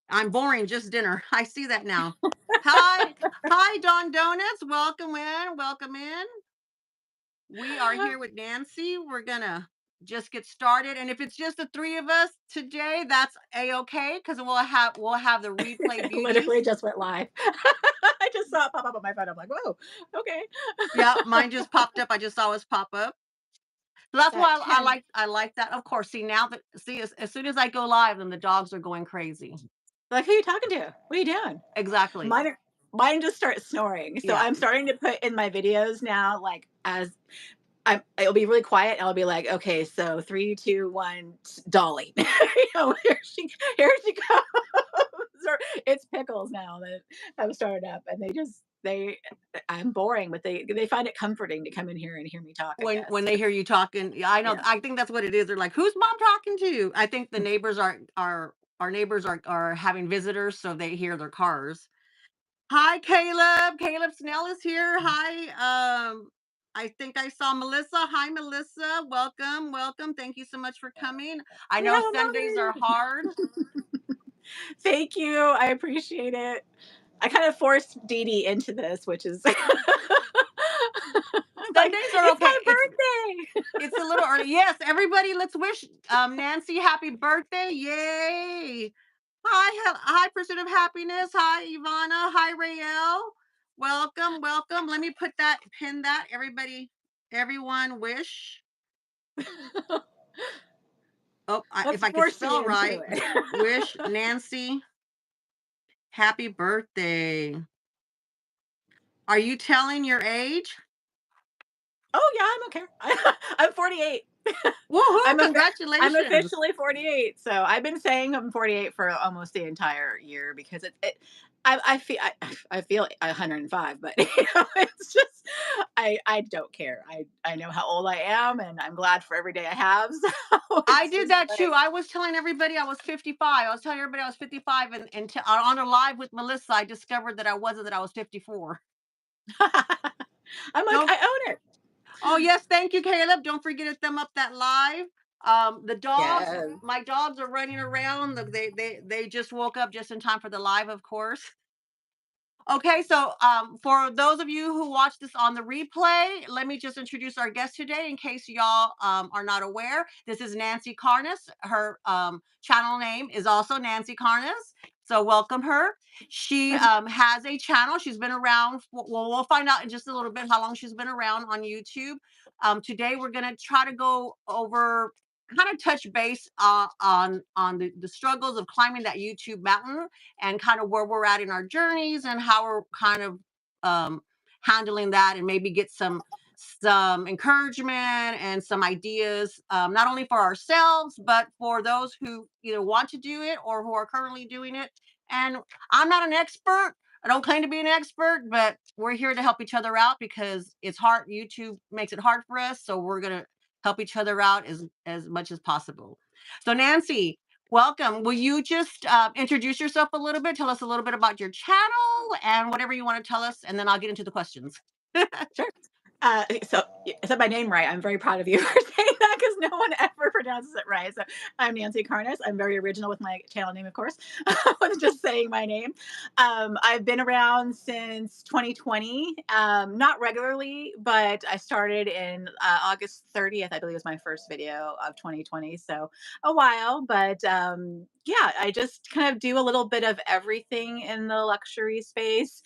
I'm boring, just dinner. I see that now. Hi, hi, Don Donuts. Welcome in, welcome in. We are here with Nancy. We're gonna just get started, and if it's just the three of us today, that's a-okay because we'll have the replay beauties. Literally just went live. I just saw it pop up on my phone. I'm like, whoa, okay. Yeah, mine just popped up. I just saw it pop up. So that's That why I 10. like that. Of course, see now that see as soon as I go live, then the dogs are going crazy. Like, who are you talking to? What are you doing? Exactly. Mine just start snoring. So Yeah. I'm starting to put in my videos now, like as it'll be really quiet, and I'll be like, okay, so three, two, one, Dolly. Here she goes. Or it's Pickles now that have started up, and they I'm boring, but they find it comforting to come in here and hear me talk, I When guess. they hear you talking, yeah, I know. Yeah. I think that's what it is. They're like, "Who's mom talking to?" I think the neighbors are our neighbors are having visitors, so they hear their cars. Hi, Caleb. Caleb Snell is here. Hi. I think I saw Melissa. Hi, Melissa. Welcome, welcome. Thank you so much for coming. I We know have a Sundays are moderator. hard. Thank you. I appreciate it. I kind of forced Dee Dee into this, which is I'm like, Sundays are it's okay. my birthday. It's a little early. Yes, everybody, let's wish Nancy happy birthday. Yay. Hi, Pursuit of Happiness. Hi, Ivana. Hi, Rael. Welcome, welcome. Let me pin that. Everyone wish. Oh, if Let's I could force you spell into right, it. wish Nancy happy birthday. Are you telling your age? Oh yeah, I'm okay. I'm 48. Woohoo! I'm a I'm Congratulations. officially 48. So I've been saying I'm 48 for almost the entire year because I feel 105, but it's just I don't care. I know how old I am, and I'm glad for every day I have. So I it's did just that too. like I was telling everybody I was 55. I was telling everybody I was 55, and on a live with Melissa, I discovered that I wasn't, that I was 54. I'm like Don't I own it. Oh, yes, thank you, Caleb. Don't forget to thumb up that live. The dogs, Yeah. my dogs are running around. Look, they just woke up just in time for the live, of course. Okay, so for those of you who watch this on the replay, let me just introduce our guest today in case y'all are not aware. This is Nancy Karnas. Her channel name is also Nancy Karnas. So welcome her. She has a channel. She's been around. Well, we'll find out in just a little bit how long she's been around on YouTube. Today we're gonna try to go over, kind of touch base on the struggles of climbing that YouTube mountain, and kind of where we're at in our journeys and how we're kind of um, handling that, and maybe get some encouragement and some ideas, not only for ourselves but for those who either want to do it or who are currently doing it. And I'm not an expert. I don't claim to be an expert, but we're here to help each other out because it's hard. YouTube makes it hard for us, so we're gonna help each other out as much as possible. So, Nancy, welcome. Will you just introduce yourself a little bit? Tell us a little bit about your channel and whatever you want to tell us, and then I'll get into the questions. Sure. So you said my name right. I'm very proud of you for saying that because no one ever pronounces it right. So I'm Nancy Karnas. I'm very original with my channel name, of course, with just saying my name. I've been around since 2020, not regularly, but I started in August 30th, I believe was my first video of 2020. So a while, but yeah, I just kind of do a little bit of everything in the luxury space.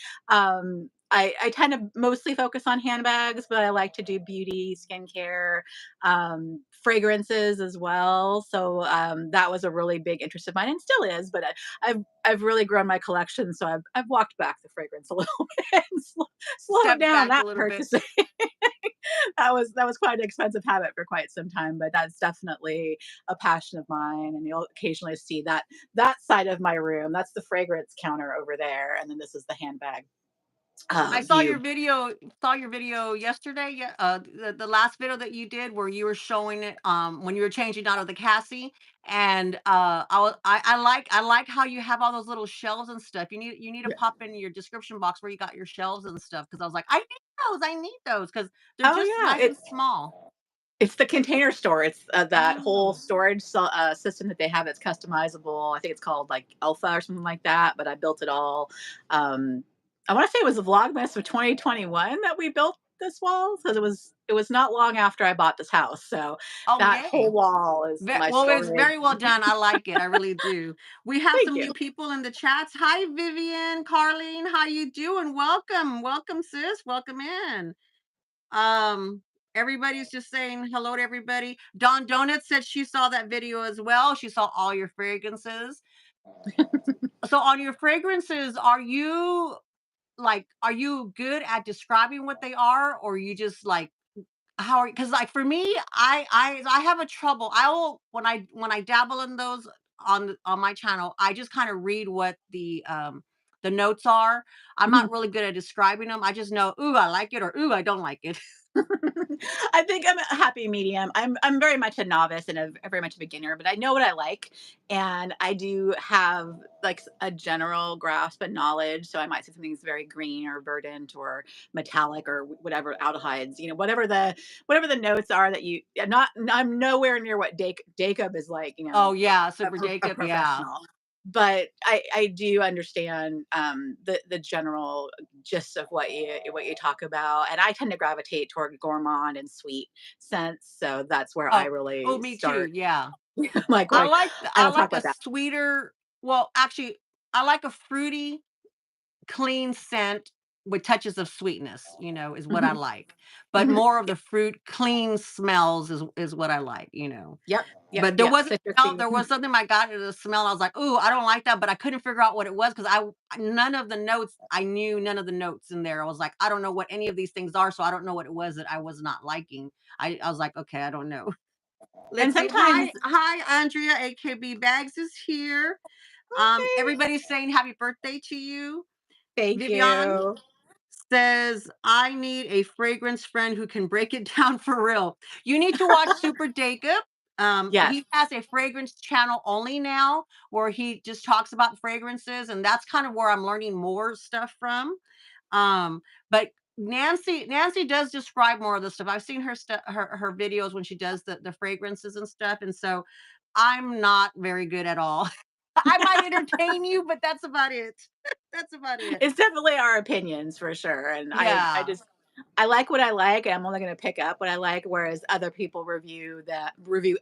I tend to mostly focus on handbags, but I like to do beauty, skincare, fragrances as well. So that was a really big interest of mine, and still is. But I've really grown my collection, so I've walked back the fragrance a little bit and slowed Step down back a that little bit. purchasing. That was quite an expensive habit for quite some time, but that's definitely a passion of mine. And you'll occasionally see that side of my room. That's the fragrance counter over there, and then this is the handbag I view. saw your video yesterday. Yeah, the last video that you did where you were showing it when you were changing out of the Cassie, and I like how you have all those little shelves and stuff. You need to Yeah. pop in your description box where you got your shelves and stuff, because I was like, I need those because they're Oh just yeah, nice and small. It's the Container Store. It's, that whole Oh, storage system that they have that's customizable. I think it's called, like, Alpha or something like that, but I built it all. Um, I wanna say it was the Vlogmas of 2021 that we built this wall, because it was not long after I bought this house, so oh, that whole yay. wall is my Well, it's storage. very well done. I like it. I really do. We have Thank some you. new people in the chats. Hi, Vivian, Carlene. How you doing? Welcome, welcome, sis. Welcome in. Um, Everybody's just saying hello to everybody. Dawn Donut said she saw that video as well. She saw all your fragrances. So on your fragrances, are you good at describing what they are, or you just like how are, because like for me, I have a trouble. I will when I dabble in those on my channel, I just kind of read what the notes are. I'm not really good at describing them. I just know, ooh, I like it, or ooh, I don't like it. I think I'm a happy medium. I'm very much a novice and very much a beginner, but I know what I like, and I do have like a general grasp and knowledge. So I might say something's very green or verdant or metallic or whatever aldehydes, whatever the notes are that you. I'm nowhere near what Jacob is like, Oh yeah, a, Super a Jacob, yeah. professional. But I do understand the general gist of what you talk about, and I tend to gravitate toward gourmand and sweet scents, so that's where I Oh, oh, really me too. start. Yeah. Like, I what like the I I don't talk like a about that. sweeter, well, actually, I like a fruity, clean scent with touches of sweetness, is what I Mhm, like. But mhm. more of the fruit, clean smells is what I like. Yep, yep, But yep, there citrusy. was something I got in the smell. I was like, "Ooh, I don't like that," but I couldn't figure out what it was because none of the notes, I knew none of the notes in there. I was like, "I don't know what any of these things are, so I don't know what it was that I was not liking." I was like, "Okay, I don't know." And Let's see. sometimes Hi, Andrea, AKB Bags is here. okay, Everybody's saying happy birthday to you. thank Vivian you. says, I need a fragrance friend who can break it down for real. You need to watch Super Jacob. Yes. He has a fragrance channel only now where he just talks about fragrances, and that's kind of where I'm learning more stuff from. But Nancy does describe more of the stuff. I've seen her videos when she does the fragrances and stuff, and so I'm not very good at all. I might entertain you, but that's about it. That's about it. It's definitely our opinions for sure, and I Yeah, just I like what I like, and I'm only gonna pick up what I like, whereas other people review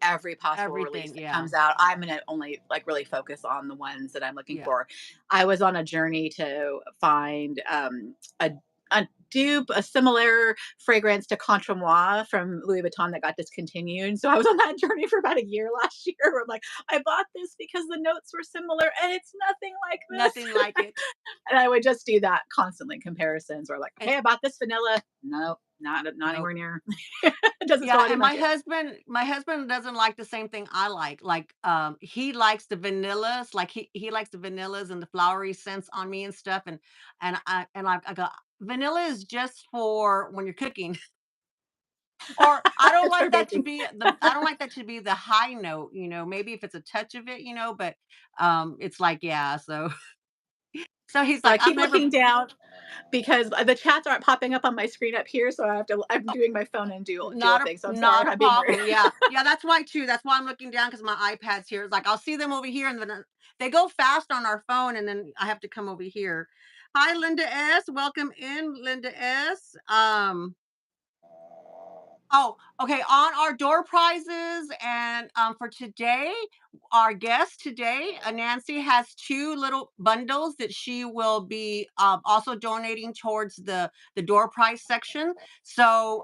every possible release everything. that Yeah, comes out. I'm gonna only, like, really focus on the ones that I'm looking yeah. for. I was on a journey to find, a dupe, a similar fragrance to Contre Moi from Louis Vuitton that got discontinued, so I was on that journey for about a year last year where I'm like, "I bought this because the notes were similar, and it's nothing like Nothing this." like it. And I would just do that constantly, comparisons or like, And "Okay, I bought this vanilla." No, not no, anywhere near. It doesn't yeah. smell any And like it. my husband doesn't like the same thing I like. Like, he likes the vanillas. Like he likes the vanillas and the flowery scents on me and stuff. And I go, vanilla is just for when you're cooking. Or I don't It's like for that to baking. be the I don't like that to be the high note. Maybe if it's a touch of it, but it's like, yeah, so he's So I like, I've keep never. looking down because the chats aren't popping up on my screen up here, so I'm doing my phone and dual thing, so I'm sorry Not if a I'm being rude. problem. Yeah. Yeah, that's why too. That's why I'm looking down because my iPad's here. It's like I'll see them over here and then they go fast on our phone and then I have to come over here. Hi, Linda S. Welcome in, Linda S. Oh, okay. On our door prizes and for today, our guest today, Nancy has two little bundles that she will be also donating towards the door prize section. So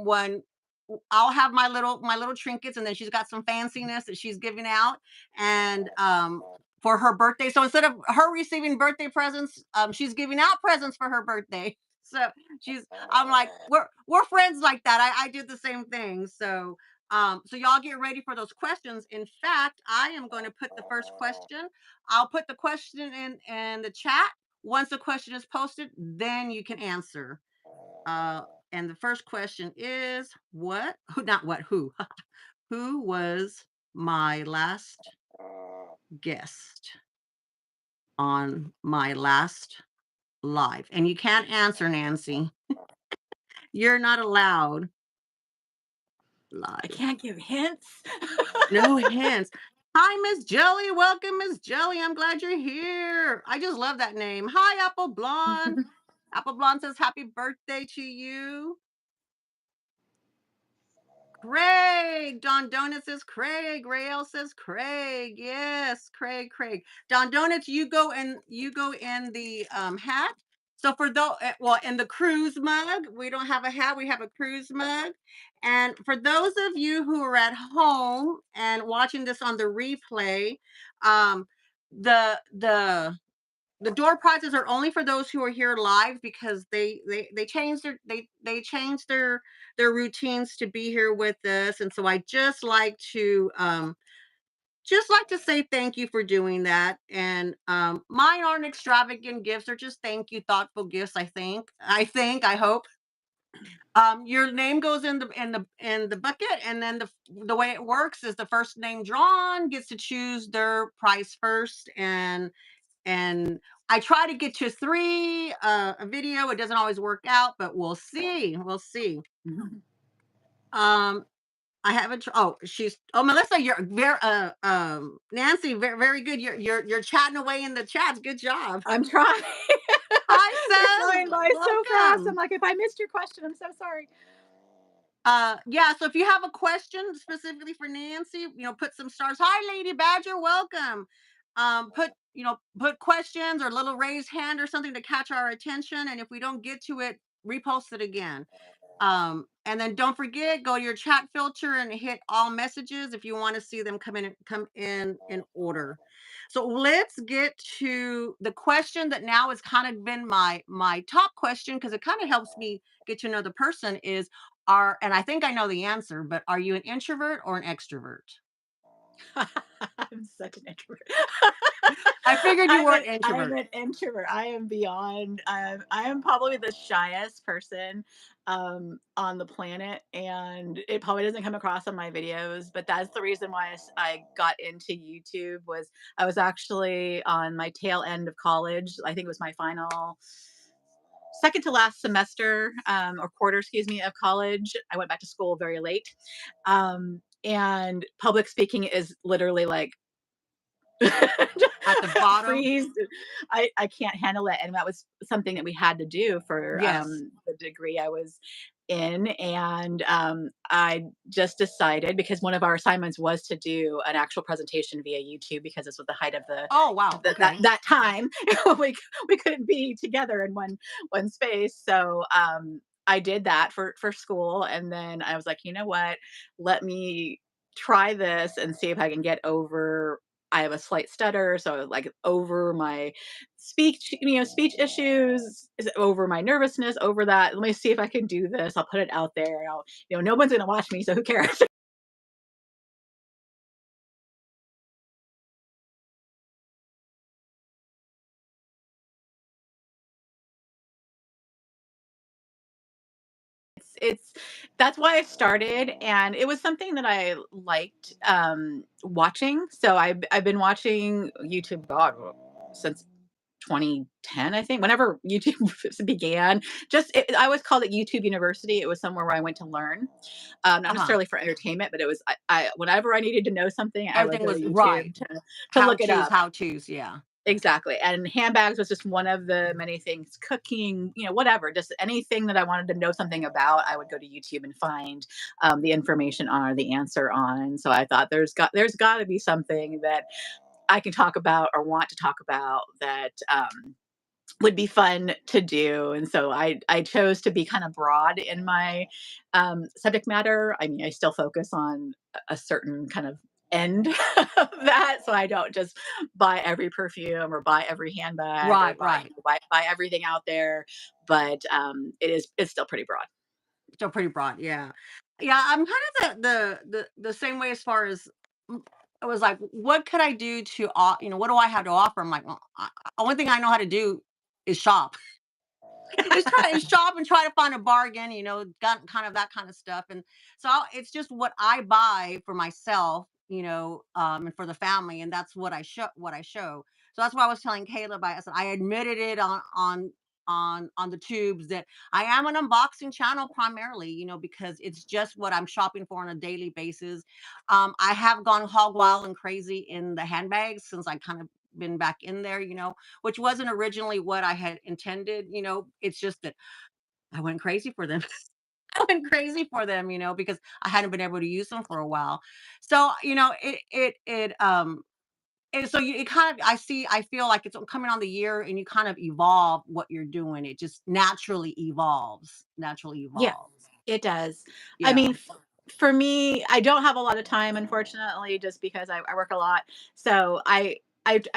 when I'll have my little trinkets, and then she's got some fanciness that she's giving out, and for her birthday. So instead of her receiving birthday presents, she's giving out presents for her birthday. So I'm like, we're friends like that. I did the same thing. So y'all get ready for those questions. In fact, I am going to put the first question. I'll put the question in the chat. Once the question is posted, then you can answer. Uh, and the first question is what? Who? Not what? Who? Who was my last guest on my last live? And you can't answer, Nancy. You're not allowed. I live. can't give hints. No hints. Hi, Miss Jelly. Welcome, Miss Jelly. I'm glad you're here. I just love that name. Hi, Apple Blonde. Apple Blonde says happy birthday to you. Craig. Don Donut says Craig. Rael says Craig. Yes, Craig, Craig. Don Donuts, you go in the hat. So for those, well, in the cruise mug, we don't have a hat, we have a cruise mug. And for those of you who are at home and watching this on the replay, um, the door prizes are only for those who are here live because they changed they changed their routines to be here with us, and so I just like to say thank you for doing that. And mine aren't extravagant gifts; they're just thank you, thoughtful gifts. I hope. Your name goes in the bucket, and then the way it works is the first name drawn gets to choose their prize first, and I try to get to 3 a video. It doesn't always work out, but we'll see. We'll see. Um, I haven't. Melissa, you're very Nancy, very very good. You're chatting away in the chats. Good job. I'm trying. Hi, They're Says. flying by so fast. I'm Welcome. like, if I missed your question, I'm so sorry. Yeah, so if you have a question specifically for Nancy, put some stars. Hi, Lady Badger, welcome. Put questions or little raised hand or something to catch our attention. And if we don't get to it, repost it again. And then don't forget, go to your chat filter and hit all messages if you want to see them come in order. So let's get to the question that now has kind of been my top question because it kind of helps me get to know the person is are and I think I know the answer, but are you an introvert or an extrovert? I'm such an introvert. I figured you were an I'm introvert. an introvert. I am beyond. I am probably the shyest person on the planet, and it probably doesn't come across on my videos. But that's the reason why I got into YouTube. Was I was actually on my tail end of college. I think it was my final second to last semester or quarter, excuse me, of college. I went back to school very late, and public speaking is literally like At the bottom? freeze. I can't handle it, and that was something that we had to do for Yes. the degree I was in. And I just decided because one of our assignments was to do an actual presentation via YouTube because this was the height of Oh, wow. Okay. that time. we we couldn't be together in one space, so I did that for school, and then I was like, you know what, let me try this and see if I can get over. I have a slight stutter, so like over my speech issues, over my nervousness, over that. Let me see if I can do this. I'll put it out there. No one's gonna watch me, so who cares? It's That's why I started, and it was something that I liked watching. So I've been watching YouTube, God, since 2010, I think, whenever YouTube began. I always called it YouTube University. It was somewhere where I went to learn, not Uh-huh. necessarily for entertainment, but it was I whenever I needed to know something, I would Everything go to was YouTube right. to How look it to's, up. how to's, yeah. Exactly, and handbags was just one of the many things, cooking, whatever, just anything that I wanted to know something about, I would go to YouTube and find, the information on or the answer on. So I thought there's gotta be something that I can talk about or want to talk about that, would be fun to do. And so I chose to be kind of broad in my subject matter. I mean, I still focus on a certain kind of end of that, so I don't just buy every perfume or buy every handbag or Right, right. buy everything out there. But it's still pretty broad. Still pretty broad, yeah. Yeah, I'm kind of the same way as far as I was like, what could I do to, what do I have to offer? I'm like, well, only thing I know how to do is shop. Is try and shop and try to find a bargain, got kind of that kind of stuff. And so it's just what I buy for myself, and for the family, and that's what I show. So that's why I was telling Caleb. I said I admitted it on on the tubes that I am an unboxing channel primarily, because it's just what I'm shopping for on a daily basis. I have gone hog wild and crazy in the handbags since I kind of been back in there, which wasn't originally what I had intended. It's just that I went crazy for them. I went crazy for them, because I hadn't been able to use them for a while. So, and so it kind of, I feel like it's coming on the year and you kind of evolve what you're doing. It just naturally Yeah, evolves. it does. I Yeah. mean, for me, I don't have a lot of time, unfortunately, just because I work a lot. So I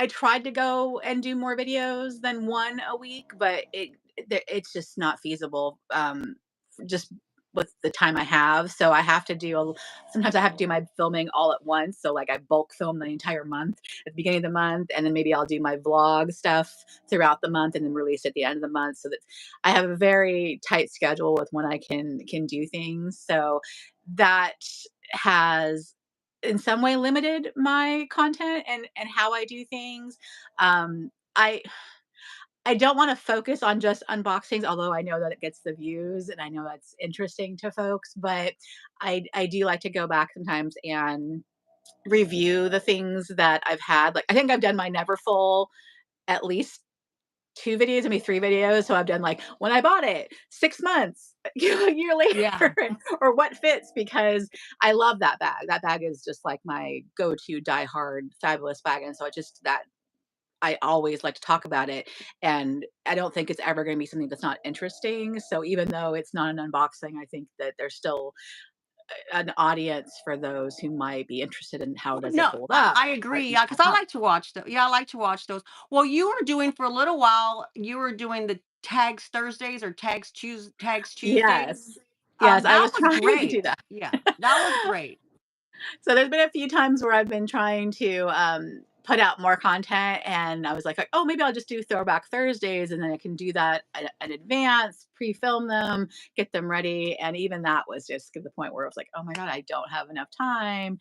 tried to go and do more videos than one a week, but it's just not feasible. Just with the time I have, so I have to do. Sometimes I have to do my filming all at once. So like I bulk film the entire month at the beginning of the month, and then maybe I'll do my vlog stuff throughout the month, and then release at the end of the month. So that I have a very tight schedule with when I can do things. So that has in some way limited my content and how I do things. Um, I don't want to focus on just unboxings, although I know that it gets the views and I know that's interesting to folks. But I do like to go back sometimes and review the things that I've had. Like I think I've done my never full at least 2 videos, maybe 3 videos. So I've done like when I bought it, 6 months, a year Yeah. later, or what fits because I love that bag. That bag is just like my go-to die-hard fabulous bag. And so it just that I always like to talk about it. And I don't think it's ever going to be something that's not interesting. So even though it's not an unboxing, I think that there's still an audience for those who might be interested in how does it No, hold I up? How agree. does it Yeah, because I hold up? like to watch the. Yeah, I like to watch those. Well, you were doing for a little while. You were doing the tags Thursdays or tags Tuesdays. Yes. Yes, I That was was trying to do great. that. Yeah, that was great. So there's been a few times where I've been trying to put out more content, and I was like, oh, maybe I'll just do Throwback Thursdays, and then I can do that in advance, pre-film them, get them ready, and even that was just to the point where I was like, oh my god, I don't have enough time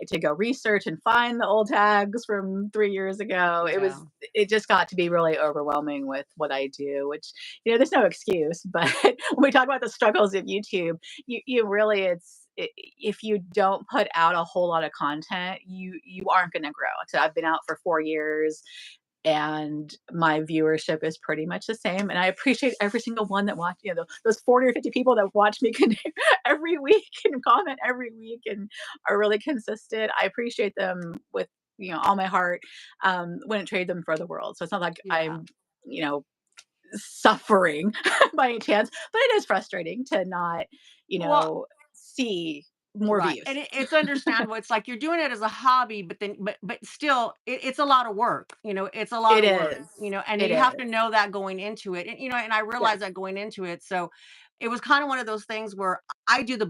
to go research and find the old tags from 3 years ago. Yeah. It just got to be really overwhelming with what I do, which there's no excuse. But when we talk about the struggles of YouTube, you really if you don't put out a whole lot of content, you aren't going to grow. So I've been out for 4 years and my viewership is pretty much the same. And I appreciate every single one that watch, those 40 or 50 people that watch me every week and comment every week and are really consistent. I appreciate them with, all my heart. Wouldn't trade them for the world. So it's not like Yeah. I'm, you know, suffering by any chance, but it is frustrating to not, Well, see more right, views. and it's understandable. It's like you're doing it as a hobby, but then, but still, it's a lot of work. It's a lot It of work. is. And It you have to is. know that going into it, and I Yes. realized that going into it. So, it was kind of one of those things where I do the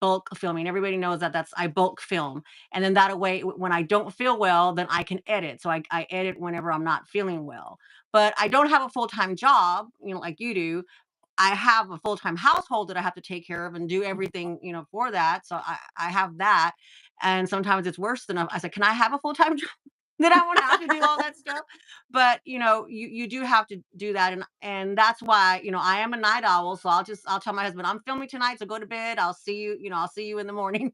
bulk filming. Everybody knows that I bulk film, and then that way, when I don't feel well, then I can edit. So I edit whenever I'm not feeling well. But I don't have a full time job, like you do. I have a full-time household that I have to take care of and do everything, for that. So I have that. And sometimes it's worse than I said, can I have a full-time job? Then I won't have to do all that stuff. But you do have to do that. And that's why, I am a night owl. So I'll tell my husband, I'm filming tonight. So go to bed. I'll see you, I'll see you in the morning,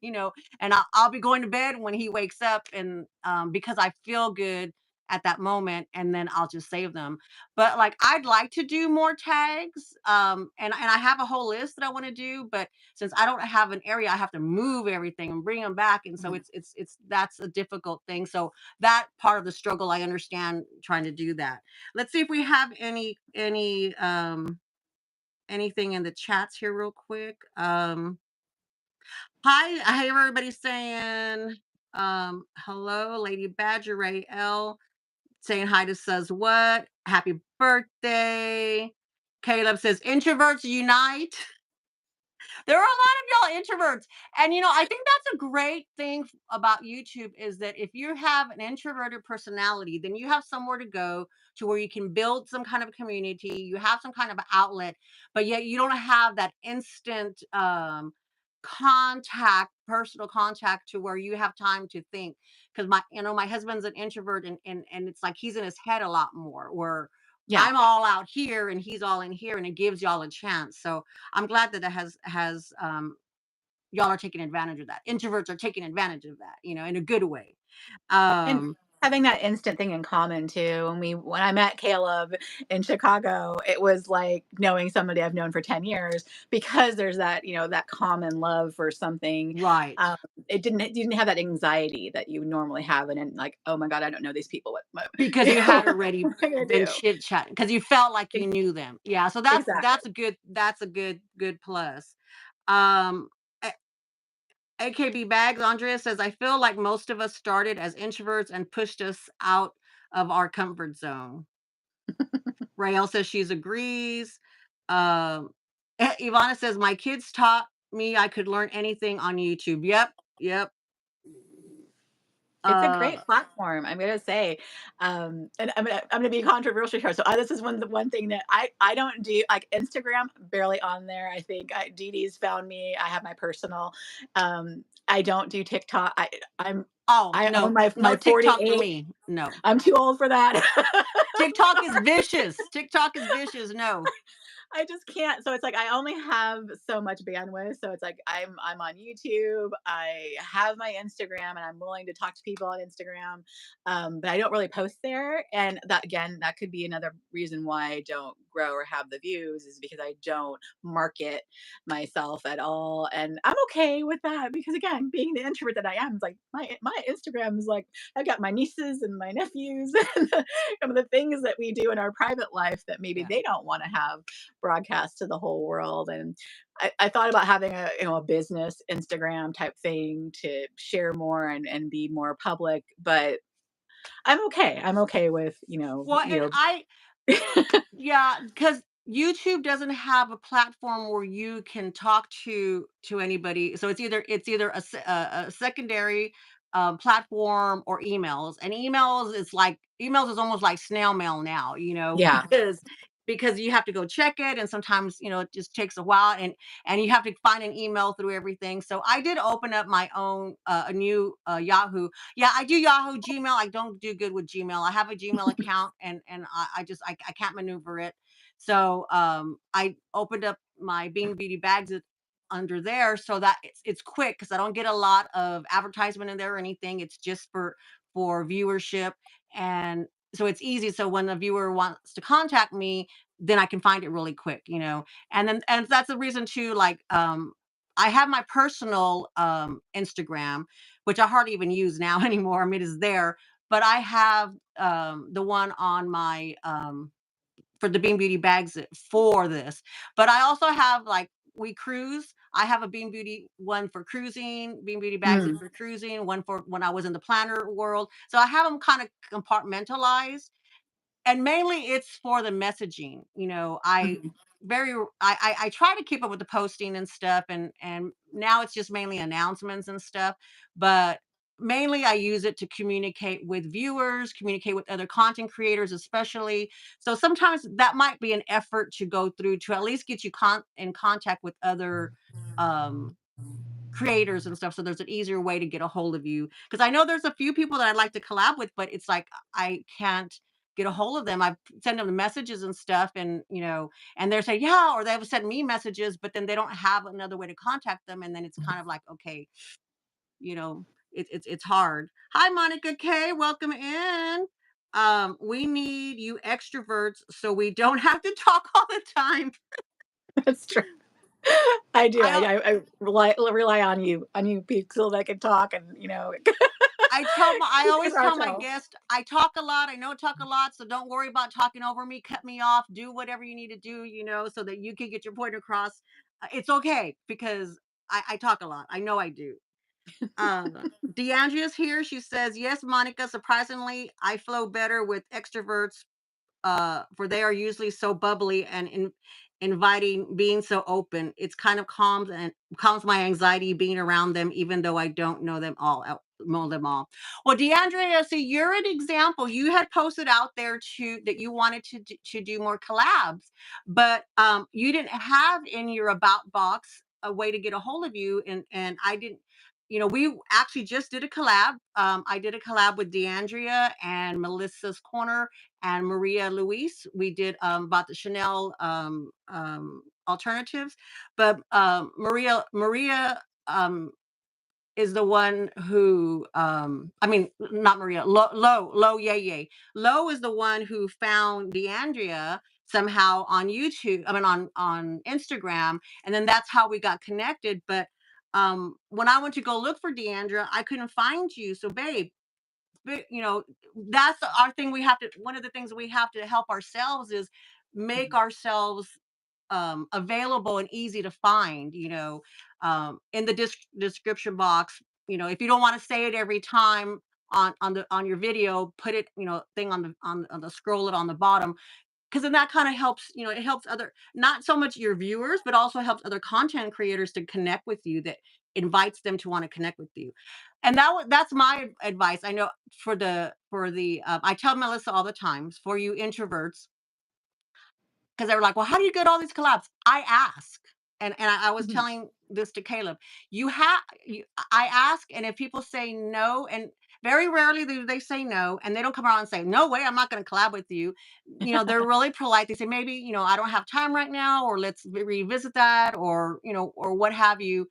and I'll be going to bed when he wakes up. And because I feel good at that moment, and then I'll just save them. But, like, I'd like to do more tags, and I have a whole list that I wanna do, but since I don't have an area, I have to move everything and bring them back, and so Mhm. it's that's a difficult thing, so that part of the struggle, I understand trying to do that. Let's see if we have anything in the chats here real quick. Hi, everybody's saying, hello, Lady Badger, Ray L. Saying hi to says what? Happy birthday. Caleb says introverts unite. There are a lot of y'all introverts. And I think that's a great thing about YouTube is that if you have an introverted personality, then you have somewhere to go to where you can build some kind of community, you have some kind of outlet, but yet you don't have that instant personal contact to where you have time to think. Because my husband's an introvert and it's like he's in his head a lot more, Yeah. I'm all out here and he's all in here, and it gives y'all a chance. So I'm glad that it has y'all are taking advantage of that. Introverts are taking advantage of that, in a good way. And Um, having that instant thing in common too. When I met Caleb in Chicago, it was like knowing somebody I've known for 10 years because there's that, that common love for something. right. Um, it didn't have that anxiety that you normally have and then like, oh my God, I don't know these people. What Because you had already what am I gonna been do? chit chatting because you felt like you Ex- knew them. Yeah, so that's Exactly. a good plus. Um, A- AKB Bags Andrea says, I feel like most of us started as introverts and pushed us out of our comfort zone. Rael says she's agrees. Um, Ivana says my kids taught me I could learn anything on YouTube. Yep, yep. It's a great Uh, platform, I'm gonna say, and I'm gonna be controversial here. So this is one thing that I don't do like Instagram, barely on there. I think Dee Dee's found me. I have my personal. I don't do TikTok. oh I own no, my no TikTok for 48. me. No. I'm too old for that. TikTok is vicious. TikTok is vicious. No. I just can't. So it's like I only have so much bandwidth. So it's like I'm on YouTube. I have my Instagram, and I'm willing to talk to people on Instagram, but I don't really post there. And that again, that could be another reason why I don't grow or have the views is because I don't market myself at all. And I'm okay with that because again, being the introvert that I am, it's like my Instagram is like I've got my nieces and my nephews and some of the things that we do in our private life that maybe Yeah. they don't want to have broadcast to the whole world. And I thought about having a business Instagram type thing to share more and be more public, but I'm okay. I'm okay with Well, and yeah, because YouTube doesn't have a platform where you can talk to anybody. So it's either a secondary platform or emails. And emails is almost like snail mail now, yeah. because you have to go check it, and sometimes it just takes a while, and you have to find an email through everything. So I did open up my own a new Yahoo. Yeah, I do Yahoo, Gmail. I don't do good with Gmail. I have a Gmail account, and I can't maneuver it. So I opened up my Bean Beauty bags under there so that it's quick because I don't get a lot of advertisement in there or anything. It's just for viewership, and so it's easy. So when a viewer wants to contact me, then I can find it really quick, and that's the reason too. Like I have my personal Instagram, which I hardly even use now anymore. I mean, it's there, but I have the one on my for the Bean Beauty bags for this. But I also have like we cruise. I have a Bean Beauty one for cruising, Bean Beauty bags Mm, for cruising, one for when I was in the planner world. So I have them kind of compartmentalized, and mainly it's for the messaging. I mhm. very I try to keep up with the posting and stuff, and now it's just mainly announcements and stuff, but mainly I use it to communicate with viewers, communicate with other content creators especially. So sometimes that might be an effort to go through to at least get you in contact with other um creators and stuff, so there's an easier way to get a hold of you. Because I know there's a few people that I'd like to collab with, but it's like I can't get a hold of them. I've sent them the messages and stuff, and they're saying, "Yeah," or they've sent me messages, but then they don't have another way to contact them, and then it's kind of like, okay, you know, it's hard. Hi, Monica K, welcome in. We need you extroverts so we don't have to talk all the time. That's true. I do. I I rely on you people so that I can talk and I keep it always to tell my ourselves. guests, I talk a lot. I know talk a lot, so don't worry about talking over me. Cut me off. Do whatever you need to do, so that you can get your point across. It's okay because I talk a lot. I know I do. DeAndrea's here. She says, "Yes, Monica. Surprisingly, I flow better with extroverts for they are usually so bubbly and inviting, being so open. It's kind of calms my anxiety being around them, even though I don't know them all." Well, DeAndrea, see, you're an example. You had posted out there that you wanted to do more collabs, but you didn't have in your about box a way to get a hold of you, and I didn't. we actually just did a collab. I did a collab with DeAndrea and Melissa's Corner and Maria Luis. We did about the Chanel alternatives, but Maria is the one who I mean, not Maria, Lo Yay Yay. Lo is the one who found DeAndrea somehow on YouTube, I mean on Instagram, and then that's how we got connected. But when I went to go look for DeAndrea, I couldn't find you. So babe, that's our thing. We have to, one of the things we have to help ourselves is make Mhm. ourselves available and easy to find, in the description box. If you don't want to say it every time on your video, put it, thing on the scroll it on the bottom, because then that kind of helps. It helps other, not so much your viewers, but also helps other content creators to connect with you, that invites them to want to connect with you. And that's my advice. I know for the I tell Melissa all the times, for you introverts, because they were like, "Well, how do you get all these collabs?" I ask, and I was Mhm. telling this to Caleb. I ask, and if people say no, and very rarely do they say no, and they don't come around and say, "No way, I'm not going to collab with you." They're really polite. They say, "Maybe, I don't have time right now, or let's revisit that, or or what have you."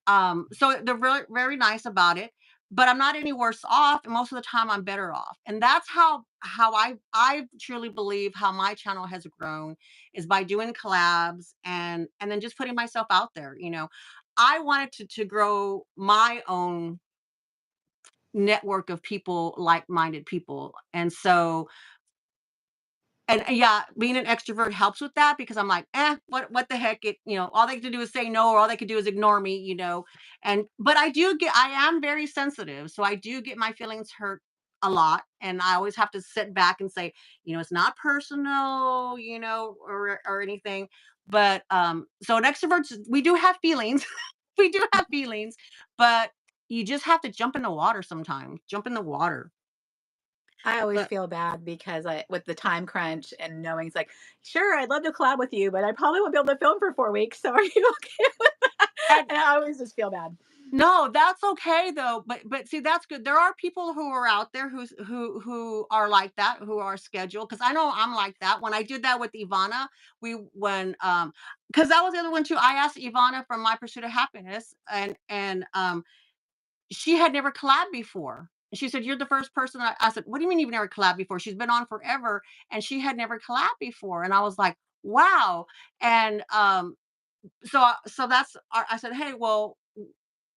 So they're very very nice about it. But I'm not any worse off, and most of the time I'm better off. And that's how I truly believe how my channel has grown, is by doing collabs, and then just putting myself out there. I wanted to grow my own network of people, like-minded people. And so, yeah, being an extrovert helps with that, because I'm like, what the heck? All they can do is say no, or all they could do is ignore me. And but I am very sensitive, so I do get my feelings hurt a lot, and I always have to sit back and say, it's not personal, or anything. But so, an extroverts, we do have feelings, we do have feelings, but you just have to jump in the water sometimes. Jump in the water. I always But feel bad because with the time crunch and knowing it's like, sure, I'd love to collab with you, but I probably won't be able to film for 4 weeks. So are you okay with that? and And I always just feel bad. No, that's okay though. But see, that's good. There are people who are out there who are like that, who are scheduled. Because I know I'm like that. When I did that with Ivana, we when because that was the other one too. I asked Ivana from My Pursuit of Happiness, and she had never collabed before. And she said, "You're the first person." I said, "What do you mean you've never collabed before?" She's been on forever, and she had never collabed before. And I was like, "Wow!" And so I said, "Hey, well,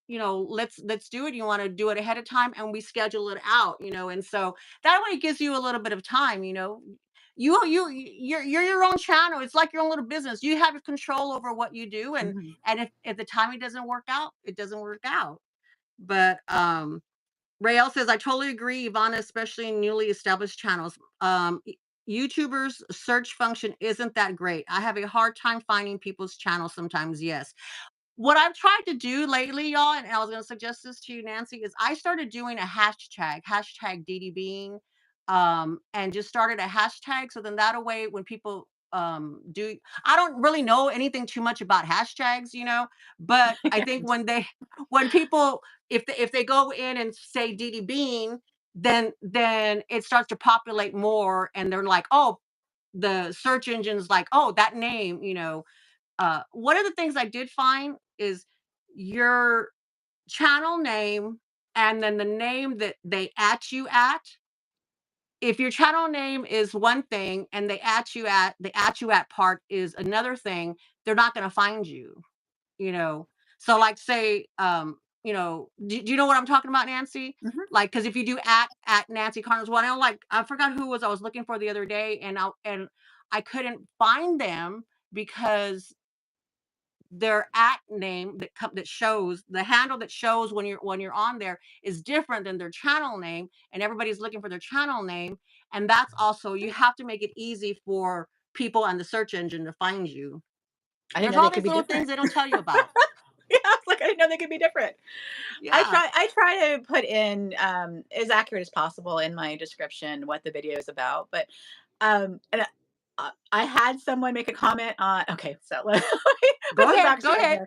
let's do it. You want to do it ahead of time, and we schedule it out, and so that way it gives you a little bit of time. You're your own channel. It's like your own little business. You have control over what you do, and Mhm. if the timing doesn't work out, it doesn't work out. But Rael says, I totally agree, Ivana, especially in newly established channels. YouTubers search function isn't that great. I have a hard time finding people's channels sometimes. Yes. What I've tried to do lately, y'all, and I was gonna suggest this to you, Nancy, is I started doing a hashtag Dee Dee Bean, and just started a hashtag. So then that a way, when people do, I don't really know anything too much about hashtags, but I think when people, if they go in and say Dee Dee Bean, then it starts to populate more, and they're like, oh, the search engine's like, oh, that name, one of the things I did find is your channel name, and then the name that they at you at. If your channel name is one thing and the at you at part is another thing, they're not going to find you, you know. So like say, do you know what I'm talking about, Nancy? Mhm. Like, because if you do at Nancy Karnas, well, I don't, like, I forgot who was I was looking for the other day, and I couldn't find them because their at name that shows the handle that shows when you're on there is different than their channel name, and everybody's looking for their channel name. And that's also, you have to make it easy for people on the search engine to find you. I didn't There's know they all could these be little different. things they don't tell you about. Yeah, I was like, I didn't know they could be different. Yeah, I try to put in as accurate as possible in my description what the video is about, but and I had someone make a comment on okay, so let me go put some ahead, go backstory ahead. here.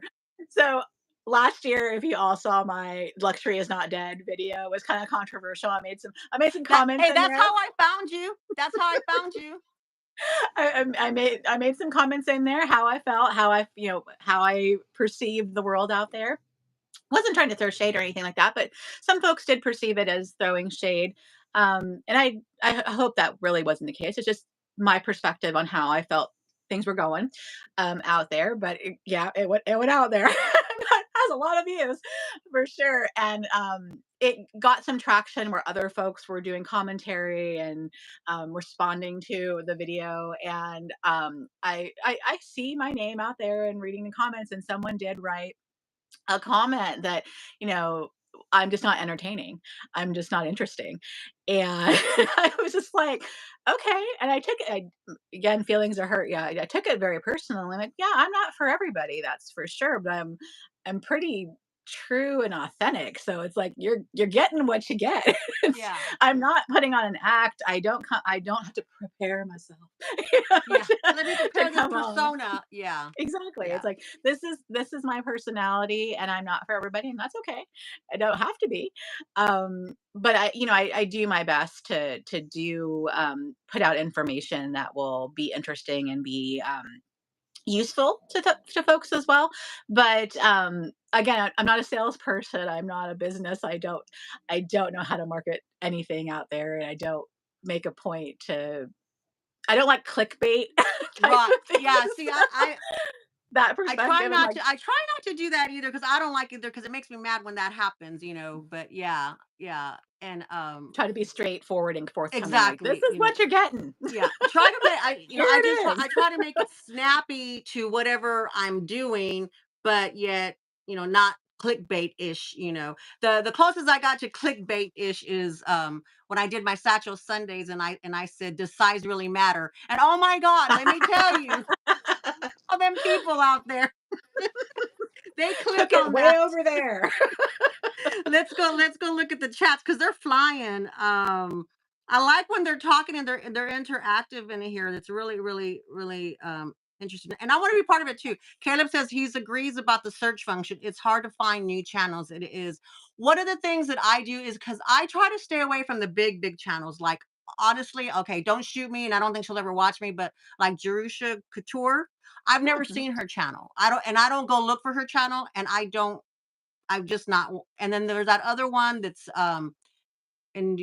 So last year, if you all saw my "Luxury is Not Dead" video, it was kinda controversial. I made some That comments hey, in that's there. how I found you. That's how I found you. I made some comments in there, how I felt, how I perceived the world out there. Wasn't trying to throw shade or anything like that, but some folks did perceive it as throwing shade. And I hope that really wasn't the case. It's just my perspective on how I felt things were going out there. But yeah, it went out there. It has a lot of views for sure. And it got some traction where other folks were doing commentary and responding to the video. And I see my name out there and reading the comments, and someone did write a comment that, you know, I'm just not entertaining. I'm just not interesting. And I was just like, okay. And I took it, again, feelings are hurt. Yeah. I took it very personal. I'm like, yeah, I'm not for everybody. That's for sure. But I'm pretty true and authentic. So it's like, you're getting what you get. Yeah. I'm not putting on an act. I don't have to prepare myself you know, Yeah. Let me to prepare this come on. persona. Yeah. Exactly. It's Yeah. like this is my personality and I'm not for everybody, and that's okay. I don't have to be. But I do my best to do put out information that will be interesting and be useful to folks as well. But again, I'm not a salesperson. I'm not a business. I don't know how to market anything out there, and I don't make a point to I don't like clickbait type Right. of Yeah. things. See, I That I try perspective. I'm not like, to I try not to do that either because I don't like it either because it makes me mad when that happens, but yeah, yeah. And try to be straightforward and forthcoming, like, "This exactly, is what you're getting. yeah. Try to make Here it is." I try to make it snappy to whatever I'm doing, but yet, not clickbait-ish. The closest I got to clickbait-ish is when I did my Satchel Sundays and I said, "Does size really matter?" And oh my God, let me tell you, all them people out there, they Took click it on way that. over there. Let's go look at the chats because they're flying. I like when they're talking and they're interactive in here. That's really, really, really interesting. And I want to be part of it too. Caleb says he's agrees about the search function. It's hard to find new channels. It is. One of the things that I do is because I try to stay away from the big channels. Like honestly, okay, don't shoot me, and I don't think she'll ever watch me, but like Jerusha Couture, I've never Mhm. seen her channel. I don't go look for her channel, and I'm just not. And then there's that other one that's in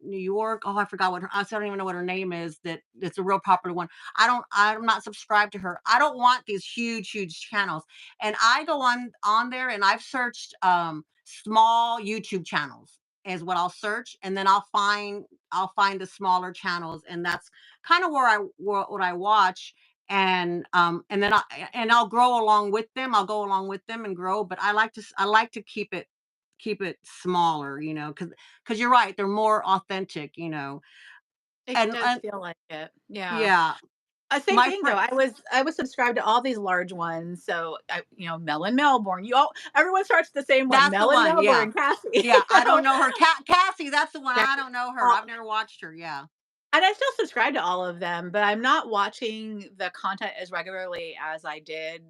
New York. Oh, I forgot what I don't even know what her name is. That's a real popular one. I'm not subscribed to her. I don't want these huge channels. And I go on there and I've searched small YouTube channels is what I'll search, and then I'll find the smaller channels, and that's kind of what I watch. And then I'll grow along with them. I'll go along with them and grow, but I like to keep it smaller, because you're right, they're more authentic. It does And feel like it. Yeah. yeah, Same my thing though. friend, I was subscribed to all these large ones. So Mel in Melbourne. Everyone starts the same one. that's the Mel in one. Yeah, Melbourne, Cassie. yeah. I don't know her. Cassie, that's the one. That- I don't know her. all, I've never watched her. Yeah. And I still subscribe to all of them, but I'm not watching the content as regularly as I did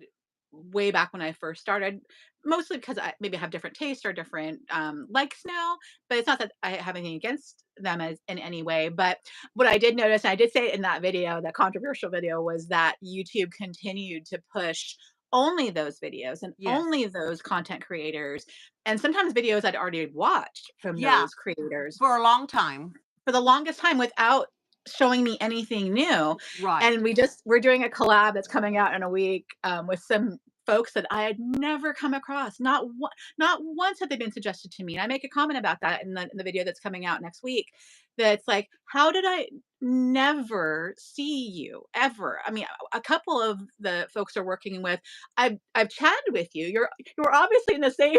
way back when I first started. Mostly because I maybe have different tastes or different likes now. But it's not that I have anything against them as in any way. But what I did notice, and I did say it in that video, that controversial video, was that YouTube continued to push only those videos and Yes. only those content creators, and sometimes videos I'd already watched from Yeah. those creators For a long time. for the longest time without showing me anything new. Right. And we're doing a collab that's coming out in a week with some folks that I had never come across. Not once have they been suggested to me. And I make a comment about that in the video that's coming out next week. That's like, how did I never see you ever? I mean, a couple of the folks are working with. I've chatted with you. You're obviously in the same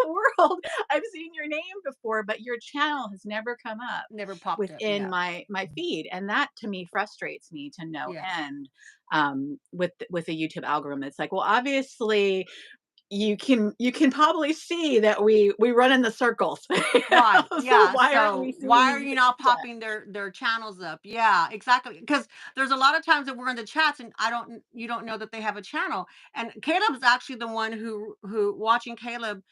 world. I've seen your name before, but your channel has never come up Never popped up. within Yeah. my feed, and that to me frustrates me to no Yeah. end. With the YouTube algorithm, it's like, well, obviously you can probably see that we run in the circles. You Right. So Yeah. why aren't we So why are seeing you not that? popping their channels up? Yeah, exactly. Because there's a lot of times that we're in the chats and you don't know that they have a channel. And Caleb's actually the one who watching Caleb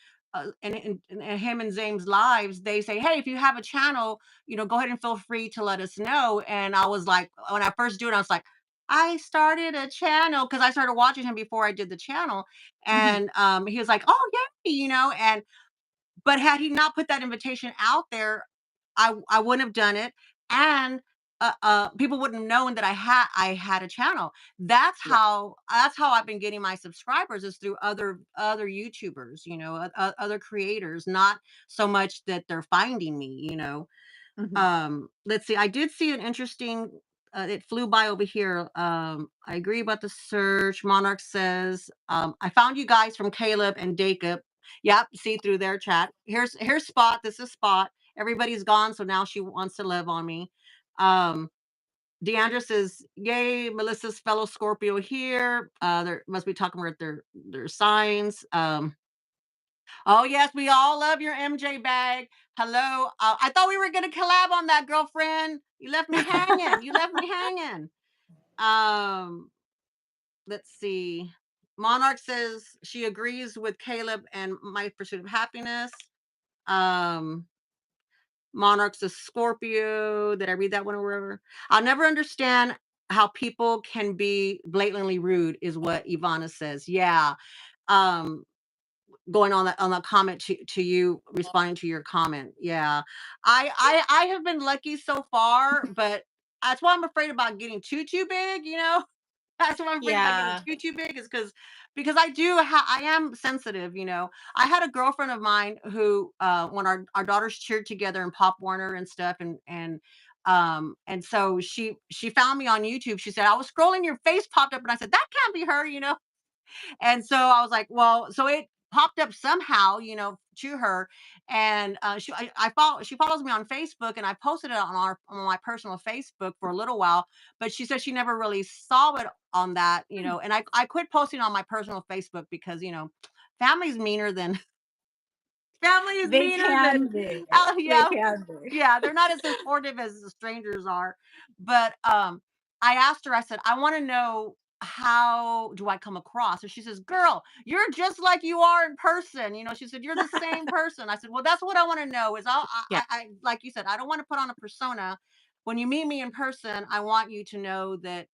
and him and Zame's lives, they say, hey, if you have a channel, go ahead and feel free to let us know. And I was like, when I first do it, I was like, I started a channel because I started watching him before I did the channel. Mhm. And he was like, oh, yay, and but had he not put that invitation out there, I wouldn't have done it, and, people wouldn't have known that I had a channel. Yeah. That's how I've been getting my subscribers is through other YouTubers, other creators, not so much that they're finding me. Mhm. Let's see. I did see an interesting. It flew by over here. I agree about the search. Monarch says, "I found you guys from Caleb and Jacob. Yep, see through their chat. Here's Spot. This is Spot. Everybody's gone, so now she wants to live on me." Um, Deandra says, "Yay, Melissa's fellow Scorpio here. They must be talking about their signs." Oh, yes, we all love your MJ bag. Hello. I thought we were going to collab on that, girlfriend. You left me hanging. You left me hanging. Um, let's see. Monarch says she agrees with Caleb and my pursuit of happiness. Um, Monarch's a Scorpio. Did I read that one or whatever? I'll never understand how people can be blatantly rude, is what Ivana says. Yeah. Um, Going on that comment to you, responding to your comment. Yeah. I have been lucky so far, but that's why I'm afraid about getting too big. That's why I'm afraid about getting Yeah. too big is because I am sensitive. I had a girlfriend of mine who when our daughters cheered together in Pop Warner and stuff and so she found me on YouTube. She said, I was scrolling, your face popped up and I said, that can't be her. And so I was like, well, so it popped up somehow, to her. And she follows me on Facebook, and I posted it on my personal Facebook for a little while. But she said she never really saw it on that, Hmm. and I quit posting on my personal Facebook because family's meaner than family is They meaner than can be. oh They yeah. can be. Yeah, they're not as supportive as the strangers are. But I asked her, I said, I want to know, how do I come across? And she says, girl, you're just like you are in person. She said, you're the same person. I said, well, that's what I want to know is Yeah. like you said, I don't want to put on a persona. When you meet me in person, I want you to know that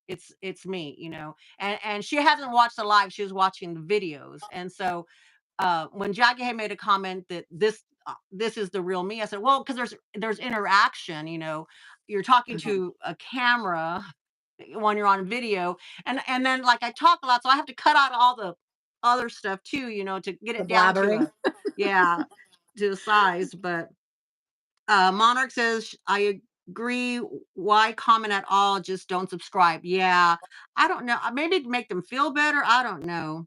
it's me. And she hasn't watched the live, she was watching the videos. And so when Jackie had made a comment that this is the real me, I said, well, because there's interaction. You're talking Mhm. to a camera when you're on video, and then like I talk a lot, so I have to cut out all the other stuff too, to get The it down to blabbering. yeah, to a size. But Monarch says, I agree. Why comment at all? Just don't subscribe. Yeah, I don't know. Maybe make them feel better. I don't know.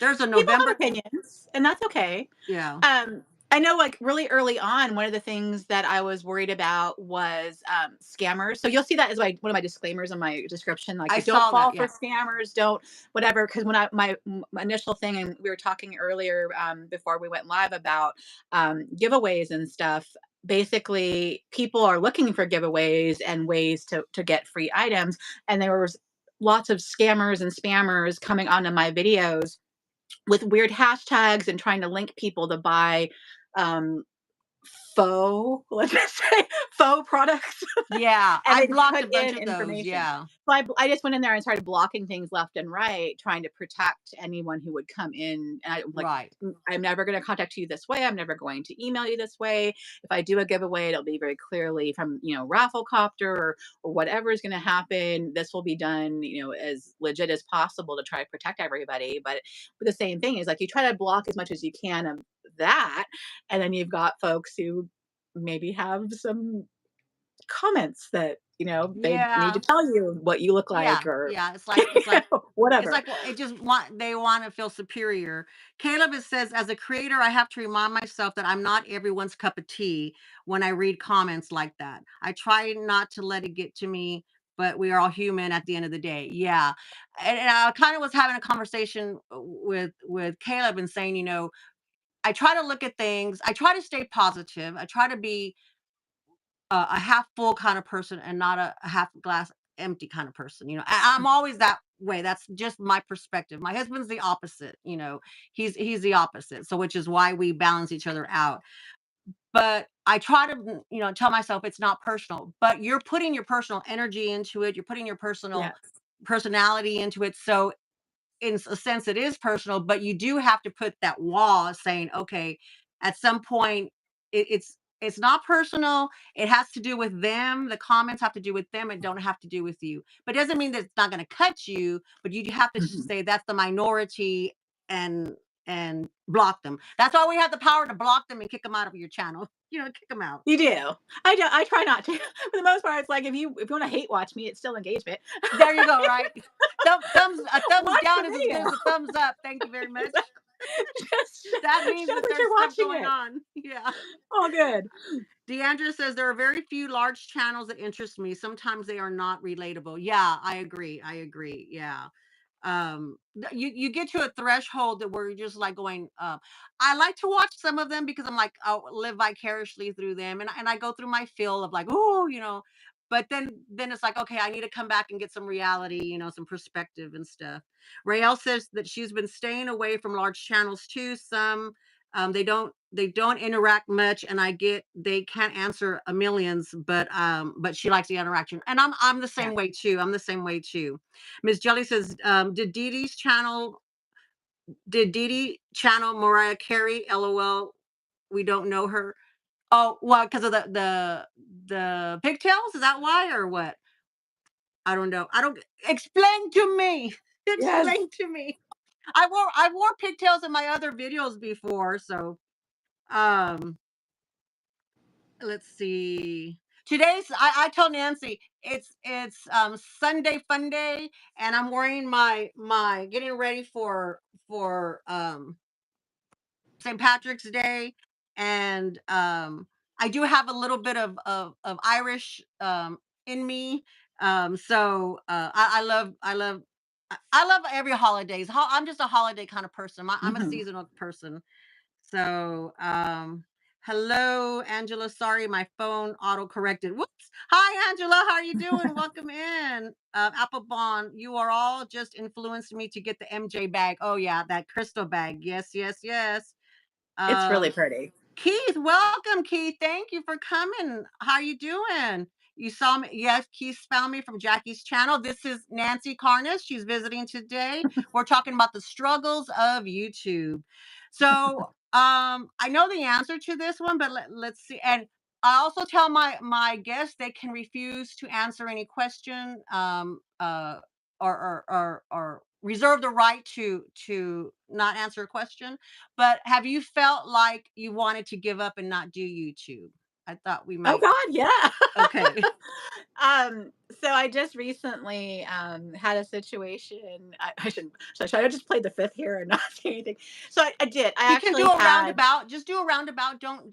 There's a People have November. opinions, and that's okay. Yeah, Um, I know, like, really early on, one of the things that I was worried about was, scammers. So you'll see that as one of my disclaimers in my description, like, I don't saw that. fall for Yeah. scammers, don't whatever. Because when my initial thing, and we were talking earlier, before we went live about, giveaways and stuff. Basically, people are looking for giveaways and ways to get free items, and there was lots of scammers and spammers coming onto my videos with weird hashtags and trying to link people to buy um, faux, let's just say, faux products. Yeah, And I they blocked put a bunch in of those, information. yeah, So I just went in there and started blocking things left and right, trying to protect anyone who would come in. And I'm like, right. I'm never going to contact you this way. I'm never going to email you this way. If I do a giveaway, it'll be very clearly from, Rafflecopter or whatever is going to happen. This will be done, as legit as possible to try to protect everybody. But the same thing is, like, you try to block as much as you can of that. And then you've got folks who maybe have some comments that, they need to Yeah, tell you what you look like, yeah, or yeah, it's whatever. like, well, it just they wanna feel superior. Caleb, it says, "As a creator, I have to remind myself that I'm not everyone's cup of tea when I read comments like that. I try not to let it get to me. but we are all human at the end of the day. Yeah. And I kind of was having a conversation with Caleb and saying, I try to look at things, I try to stay positive. I try to be a half full kind of person and not a half glass empty kind of person. I'm always that way. That's just my perspective. My husband's the opposite. He's the opposite. So which is why we balance each other out. But I try to, tell myself it's not personal. But you're putting your personal energy into it. You're putting your personal Yes. personality into it. So in a sense it is personal, but you do have to put that wall saying, okay, at some point it's not personal. It has to do with them. The comments have to do with them and don't have to do with you. But it doesn't mean that it's not going to cut you, but you have to Mhm. say that's the minority and block them. That's why we have the power to block them and kick them out of your channel. Kick them out. You do. I do. I try not to. For the most part, it's like if you want to hate watch me, it's still engagement. There you go, right? A thumbs Watch the down is as good video. as a thumbs up. Thank you very much. just, That just means that that there's you're stuff watching going it. on. Yeah. All good. Deandra says there are very few large channels that interest me. Sometimes they are not relatable. Yeah, I agree. I agree. Yeah. You get to a threshold that where you're just like going, I like to watch some of them because I'm like, I'll live vicariously through them, and I go through my feel of like, oh, but then it's like, okay, I need to come back and get some reality, some perspective and stuff. Rael says that she's been staying away from large channels too. Some they don't interact much, and I get they can't answer a millions, but she likes the interaction, and I'm the Yeah. same way too. I'm the same way too. Miss Jelly says, did Dee Dee channel Mariah Carey? LOL. We don't know her. Oh, well, because of the pigtails. Is that why or what? I don't know. I don't explain to me. Yes. Explain to me. I wore pigtails in my other videos before, so um let's see. I told Nancy it's Sunday fun day, and I'm wearing my getting ready for St. Patrick's Day, and I do have a little bit of Irish in me. So I love every holidays. I'm just a holiday kind of person. I'm a Mhm. seasonal person. So, hello, Angela. Sorry, my phone auto corrected. Whoops. Hi, Angela. How are you doing? Welcome in. Apple Bond, you are all just influenced me to get the MJ bag. Oh, yeah, that crystal bag. Yes, yes, yes. It's really Um, pretty. Keith, welcome, Keith. Thank you for coming. How you doing? You saw me. Yes, Keith found me from Jackie's channel. This is Nancy Karnas. She's visiting today. We're talking about the struggles of YouTube. So, I know the answer to this one, but let's see. And I also tell my guests they can refuse to answer any question, or reserve the right to not answer a question. But have you felt like you wanted to give up and not do YouTube? I thought we Oh might. God, yeah. Okay. um, so I just recently had a situation. I shouldn't. Should I just play the fifth here and not say anything? So I did. I You can do actually a had. roundabout. Just do a roundabout. Don't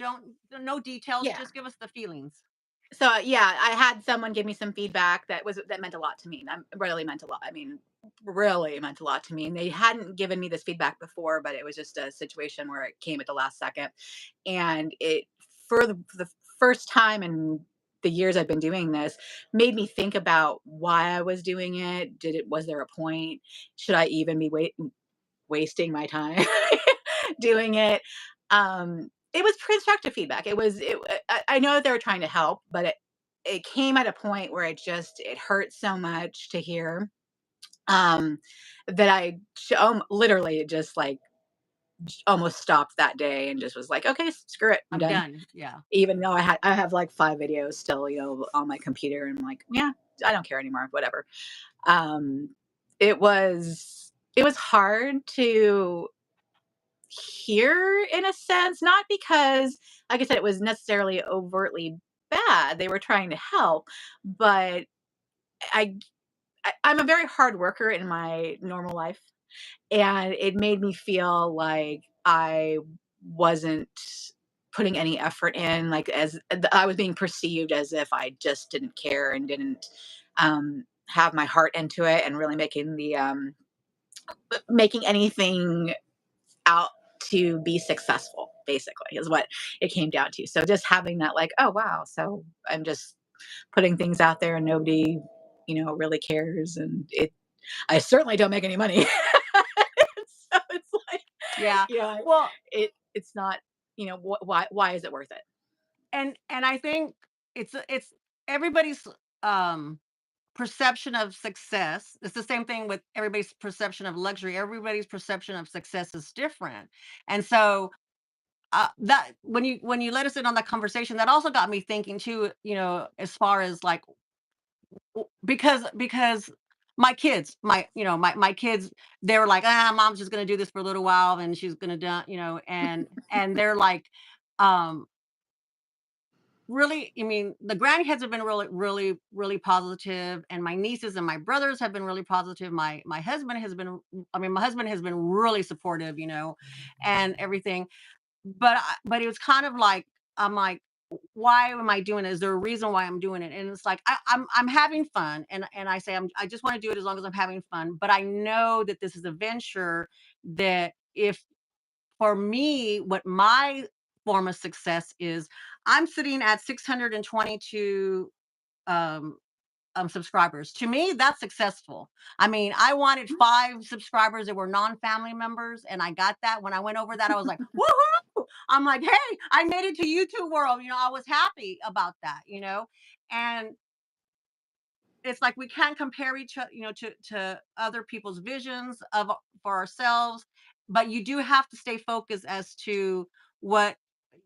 no details. Yeah. Just give us the feelings. So yeah, I had someone give me some feedback that meant a lot to me. That really meant a lot. I mean, really meant a lot to me. And they hadn't given me this feedback before, but it was just a situation where it came at the last second, and it for the first time in the years I've been doing this made me think about why I was doing it. Was there a point? Should I even be wasting my time doing it? It was constructive feedback. I know that they were trying to help, but it came at a point where it hurt so much to hear, um, that literally just like almost stopped that day and just was like, okay, screw it, I'm I'm done. done. Yeah. Even though I have like 5 videos still, on my computer, and I'm like, yeah, I don't care anymore, whatever. Um, it was hard to hear in a sense, not because, like I said, it was necessarily overtly bad. They were trying to help, but I, I'm a very hard worker in my normal life, and it made me feel like I wasn't putting any effort in, like, as I was being perceived as if I just didn't care and didn't, have my heart into it and really making anything out to be successful, basically, is what it came down to. So just having that, like, oh wow, so I'm just putting things out there and nobody, really cares, and I certainly don't make any money. So it's like, Yeah. you know, Well, it's not, why is it worth it? and I think it's everybody's um perception of success. It's the same thing with everybody's perception of luxury. Everybody's perception of success is different. And so that when you let us in on that conversation, that also got me thinking too, as far as like because my kids, my kids, they were like, mom's just gonna do this for a little while and she's gonna do, and they're like, um, really, I mean, the grandkids have been really, really, really positive, and my nieces and my brothers have been really positive. My husband has been, I mean, my husband has been really supportive, and everything. But it was kind of like, I'm like, why am I doing it? Is there a reason why I'm doing it? And it's like I'm having fun, and I say I just want to do it as long as I'm having fun. But I know that this is a venture that if for me, what my form of success is, I'm sitting at 622 um, subscribers. To me, that's successful. I mean, I wanted 5 subscribers that were non-family members, and I got that. When I went over that, I was like, woohoo! I'm like, hey, I made it to YouTube world. I was happy about that. And it's like we can't compare each other, to other people's visions of for ourselves, but you do have to stay focused as to what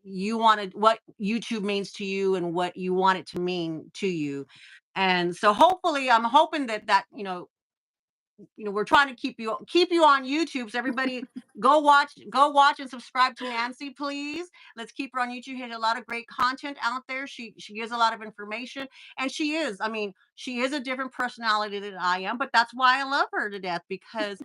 what YouTube means to you and what you want it to mean to you. And so hopefully I'm hoping that we're trying to keep you on YouTube. So everybody go watch and subscribe to Nancy, please. Let's keep her on YouTube. She has a lot of great content out there. She gives a lot of information, and I mean, she is a different personality than I am, but that's why I love her to death, because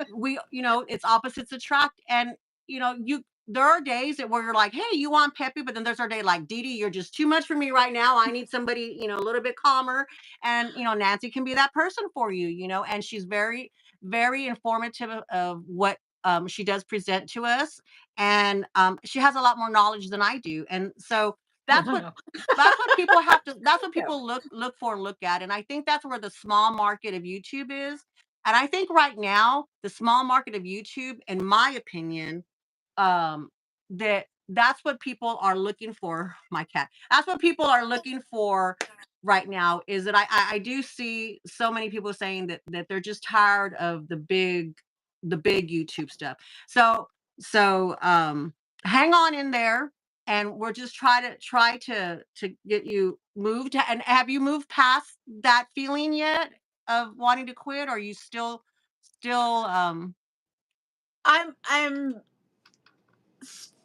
it's opposites attract. And you there are days that where you're like, hey, you want peppy, but then there's our day like, Dee Dee, you're just too much for me right now. I need somebody, a little bit calmer. And Nancy can be that person for you, and she's very, very informative of what she does present to us. And she has a lot more knowledge than I do. And so Oh, that's no, what no. that's what No. people look for and look at. And I think that's where the small market of YouTube is. And I think right now, the small market of YouTube, in my opinion, um, that's what people are looking for. My cat. That's what people are looking for right now. Is that I do see so many people saying that they're just tired of the big YouTube stuff. So hang on in there, and we're just try to get you moved. And have you moved past that feeling yet of wanting to quit? Or are you still? I'm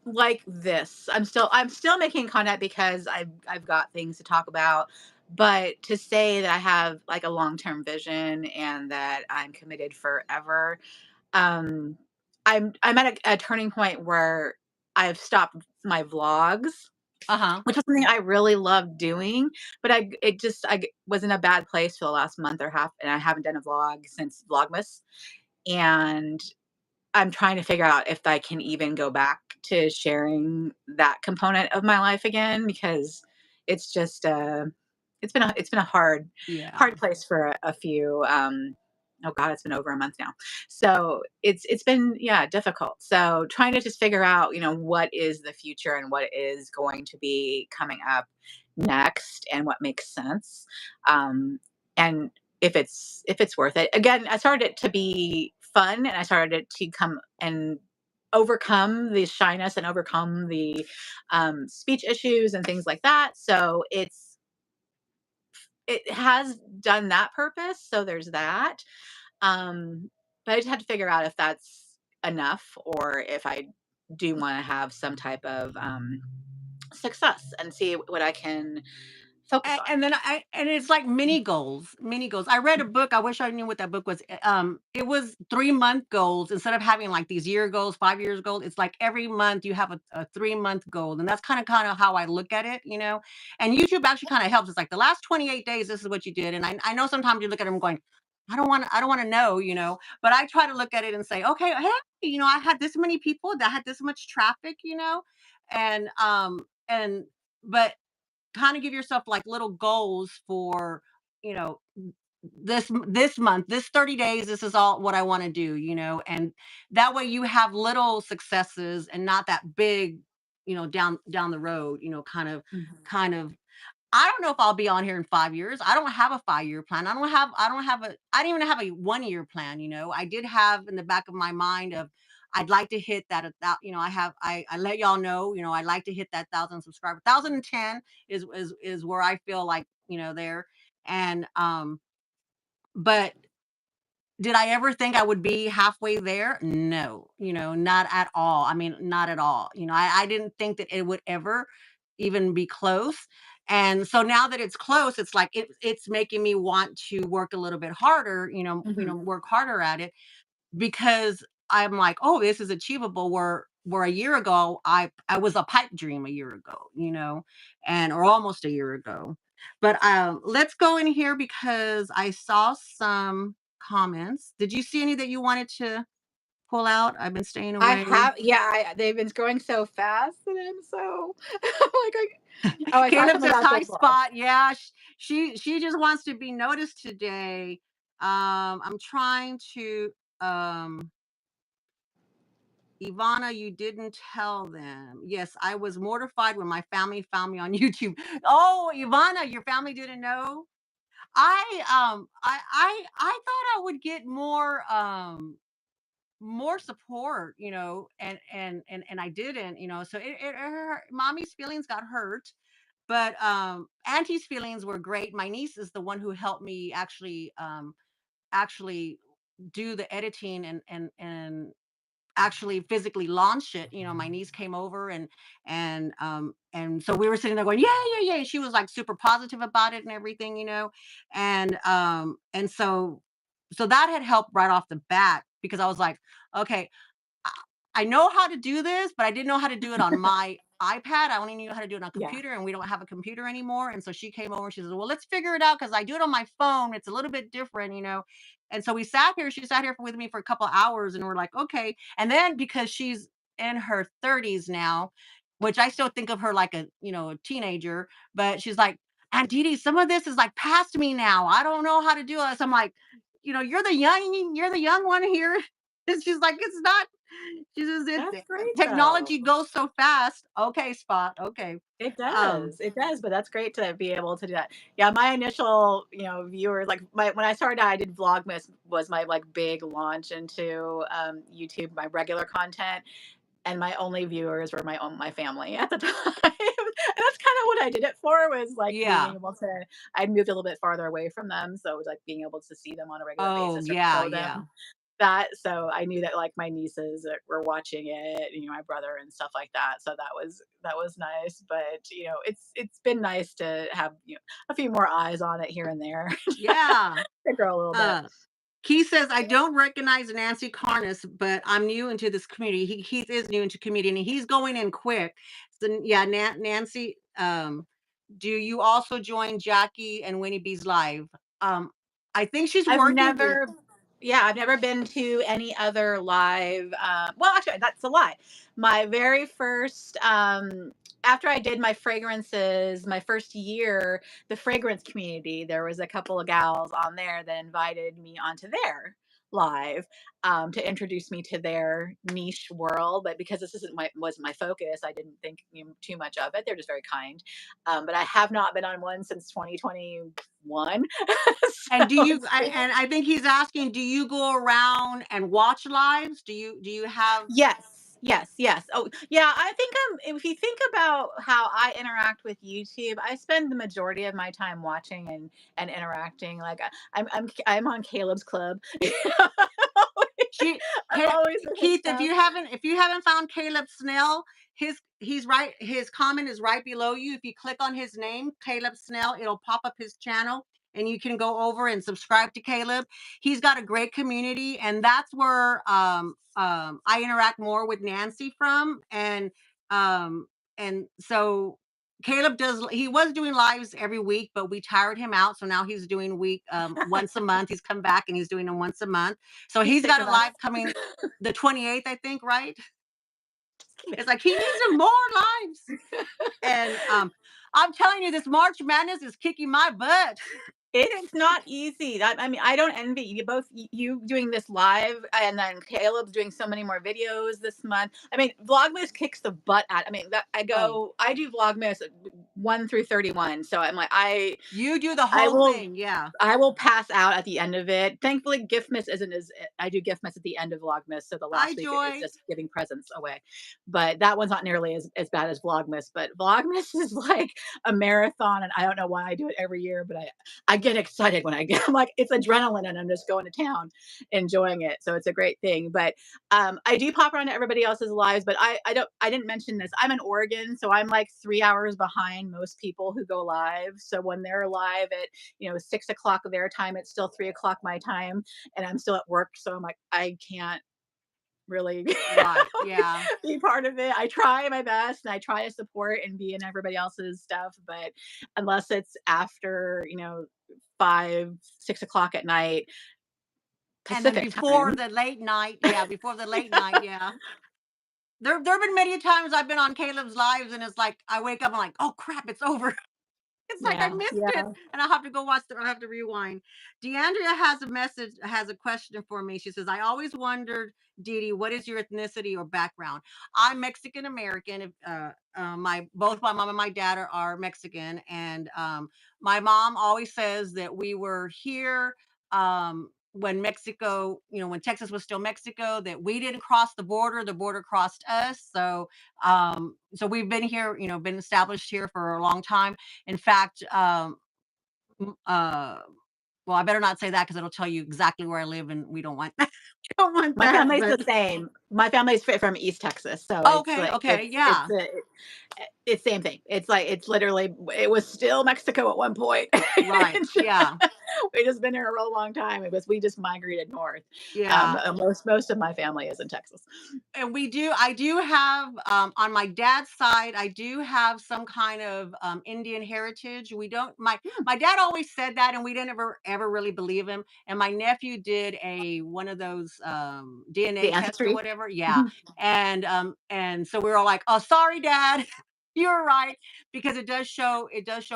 like this. I'm still making content because I've got things to talk about. But to say that I have like a long-term vision and that I'm committed forever, um I'm at a turning point where I've stopped my vlogs, Uh-huh. which was something I really loved doing, but I was in a bad place for the last month or half, and I haven't done a vlog since Vlogmas. And I'm trying to figure out if I can even go back to sharing that component of my life again, because it's just it's been a hard Yeah. place for a few. Oh god, it's been over a month now. So it's been, yeah, difficult. So trying to just figure out, what is the future and what is going to be coming up next and what makes sense. And if it's worth it. Again, I started it to be fun, and I started it to come and overcome the shyness and overcome the speech issues and things like that. So it has done that purpose. So there's that. Um, but I just had to figure out if that's enough or if I do want to have some type of success and see what I can focus on. And then and it's like mini goals, mini goals. I read a book. I wish I knew what that book was. It was 3 month goals instead of having like these year goals, 5 years goals. It's like every month you have a 3 month goal, and that's kind of how I look at it, you know. And YouTube actually kind of helps. It's like the last 28 days, this is what you did. And I know sometimes you look at them going, I don't want to know, you know. But I try to look at it and say, okay, hey, you know, I had this many people that had this much traffic, you know, and but kind of give yourself like little goals for, you know, this month, this 30 days, this is all what I want to do, you know. And that way you have little successes and not that big, you know, down the road, you know, Mhm. kind of I don't know if I'll be on here in 5 years. I don't have a 5 year plan. I don't even have a 1 year plan, you know. I did have in the back of my mind of I'd like to hit that, you know, I let y'all know, you know, I'd like to hit that 1,000 subscribers. 1,010 is where I feel like, you know, there. And but did I ever think I would be halfway there? No, you know, not at all. I mean, not at all. You know, I didn't think that it would ever even be close. And so now that it's close, it's like it's making me want to work a little bit harder, Mhm. work harder at it because I'm like, "Oh, this is achievable," where a year ago, I was a pipe dream a year ago, you know, and or almost a year ago. But, let's go in here because I saw some comments. Did you see any that you wanted to pull out? I've been staying I away. have, yeah, they've been growing so fast, and I'm so like, oh, I saw Caleb something says, about "Hi, book club. Spot." Yeah, she just wants to be noticed today. I'm trying to, Ivana, you didn't tell them. Yes, I was mortified when my family found me on YouTube. Oh, Ivana, your family didn't know? I thought I would get more support, you know, and I didn't, you know. So it hurt. Mommy's feelings got hurt, but Auntie's feelings were great. My niece is the one who helped me actually do the editing and actually physically launch it. You know, my niece came over and so we were sitting there going, yeah, yeah, yeah. She was like super positive about it and everything, you know. And so that had helped right off the bat because I was like, okay, I I know how to do this, but I didn't know how to do it on my iPad. I only knew how to do it on a Yeah. computer, and we don't have a computer anymore. And so she came over and she says, "Well, let's figure it out because I do it on my phone. It's a little bit different, you know." And so we sat here. She sat here with me for a couple hours, and we're like, "Okay." And then because she's in her 30s now, which I still think of her like a teenager, but she's like, "Aunt Dee Dee, some of this is like past me now. I don't know how to do this." I'm like, you're the young one here." And she's like, "It's not." She says, That's great, though. Technology goes so fast." Okay, Spot. Okay. Um, It does, but that's great to be able to do that. Yeah, my initial, viewers, like my when I started, I did Vlogmas was my like big launch into YouTube, my regular content, and my only viewers were my family at the time. And that's kind of what I did it for, was like being yeah. able to. I moved a little bit farther away from them, so it was like being able to see them on a regular Oh, basis or yeah, show yeah. them that. So I knew that like my nieces that were watching it, my brother and stuff like that. So that was nice. But it's been nice to have a few more eyes on it here and there Yeah. to grow a little bit. Uh, Key says, "I don't recognize Nancy Karnas, but I'm new into this community." He is new into community and he's going in quick. So yeah, Nancy, do you also join Jackie and Winnie B's live? Um, I think she's I've working with never Yeah, I've never been to any other live, well, actually, that's a lie. My very first, after I did my fragrances, my first year, the fragrance community, there was a couple of gals on there that invited me onto their live, to introduce me to their niche world. But because this isn't my wasn't my focus, I didn't think too much of it. They're just very kind. But I have not been on one since 2021. and So do you it's been. and I think he's asking, do you go around and watch lives? Do you have Yes, yes, yes. Oh, yeah, I think if you think about how I interact with YouTube, I spend the majority of my time watching and interacting. Like I'm on Caleb's club. She I'm always in his Keith, stuff. if you haven't found Caleb Snell, his comment is right below you. If you click on his name, Caleb Snell, it'll pop up his channel and you can go over and subscribe to Caleb. He's got a great community, and that's where I interact more with Nancy from. Um and so he was doing lives every week, but we tired him out. So now he's doing once a month. He's come back and he's doing them once a month. So He's he's sick got a of us. live coming the 28th, I think, right? Just kidding. It's like he needs some more lives. And I'm telling you, this March Madness is kicking my butt. It's not easy. I mean, I don't envy you both. You doing this live, and then Caleb's doing so many more videos this month. I mean, Vlogmas kicks the butt at. I mean, Oh, I do Vlogmas 1 through 31. So I'm like, you do the I whole will thing, yeah. I will pass out at the end of it. Thankfully, Giftmas isn't as I do Giftmas at the end of Vlogmas, so the Hi, last week is Joy. just giving presents away. But that one's not nearly as bad as Vlogmas. But Vlogmas is like a marathon, and I don't know why I do it every year, but I get excited when I get. I'm like it's adrenaline, and I'm just going to town, enjoying it. So it's a great thing. But I do pop around to everybody else's lives, but I didn't mention this. I'm in Oregon, so I'm like 3 hours behind most people who go live. So when they're live at 6 o'clock their time, it's still 3 o'clock my time, and I'm still at work. So I'm like, I can't really Right, yeah. be part of it. I try my best and I try to support and be in everybody else's stuff, but unless it's after 5, 6 o'clock at night And then Pacific before time. the late night, yeah, before the late night, yeah. There have been many times I've been on Caleb's lives, and it's like I wake up, I'm like, oh crap, it's over. It's like I Yeah, missed it, yeah. and I have to go watch I have to rewind. Deandria has a question for me. She says, I always wondered, Dee Dee, what is your ethnicity or background? I'm Mexican American. My both my mom and my dad are Mexican, and my mom always says that we were here when Mexico, when Texas was still Mexico, that we didn't cross the border crossed us. So we've been here, been established here for a long time. In fact, m- uh, well, I better not say that because it'll tell you exactly where I live, and we don't want that. Don't want My that. family's But the same. My family's from East Texas, so it's okay, like okay, yeah, it's same thing. It's like it's literally it was still Mexico at one point. right, yeah, We just been here a real long time. We just migrated north. yeah. Most of my family is in Texas. And I do have on my dad's side, I do have some kind of Indian heritage. We don't Hmm, my dad always said that, and we didn't ever really believe him. And my nephew did a one of those the DNA tests or ancestry. whatever, yeah. Mhm, And so we were all like, oh, sorry dad. You're right, because it does show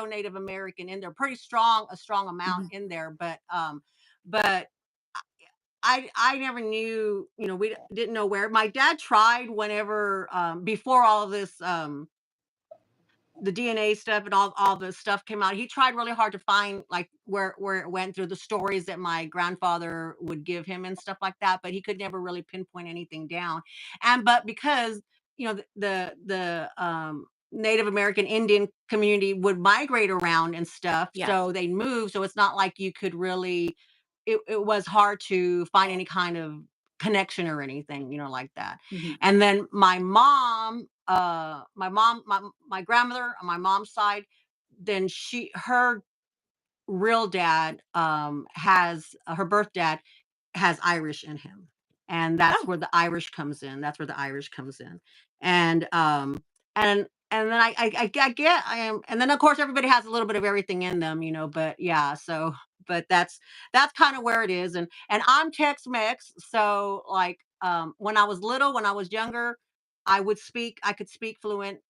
Native American in there, pretty strong, a strong amount mhm, in there. But I never knew, we didn't know where. My dad tried whenever before all of this the DNA stuff and all the stuff came out. He tried really hard to find like where it went through the stories that my grandfather would give him and stuff like that, but he could never really pinpoint anything down. But because the Native American Indian community would migrate around and stuff, yes. so they move. So it's not like you could really. It was hard to find any kind of connection or anything, like that. Mhm, And then my grandmother on my mom's side, then her real dad has her birth dad has Irish in him. And that's oh, where the Irish comes in. That's where the Irish comes in. And and then I get I am and then of course everybody has a little bit of everything in them, but yeah, so but that's kind of where it is. And I'm Tex-Mex, so like when I was little, when I was younger, I could speak fluent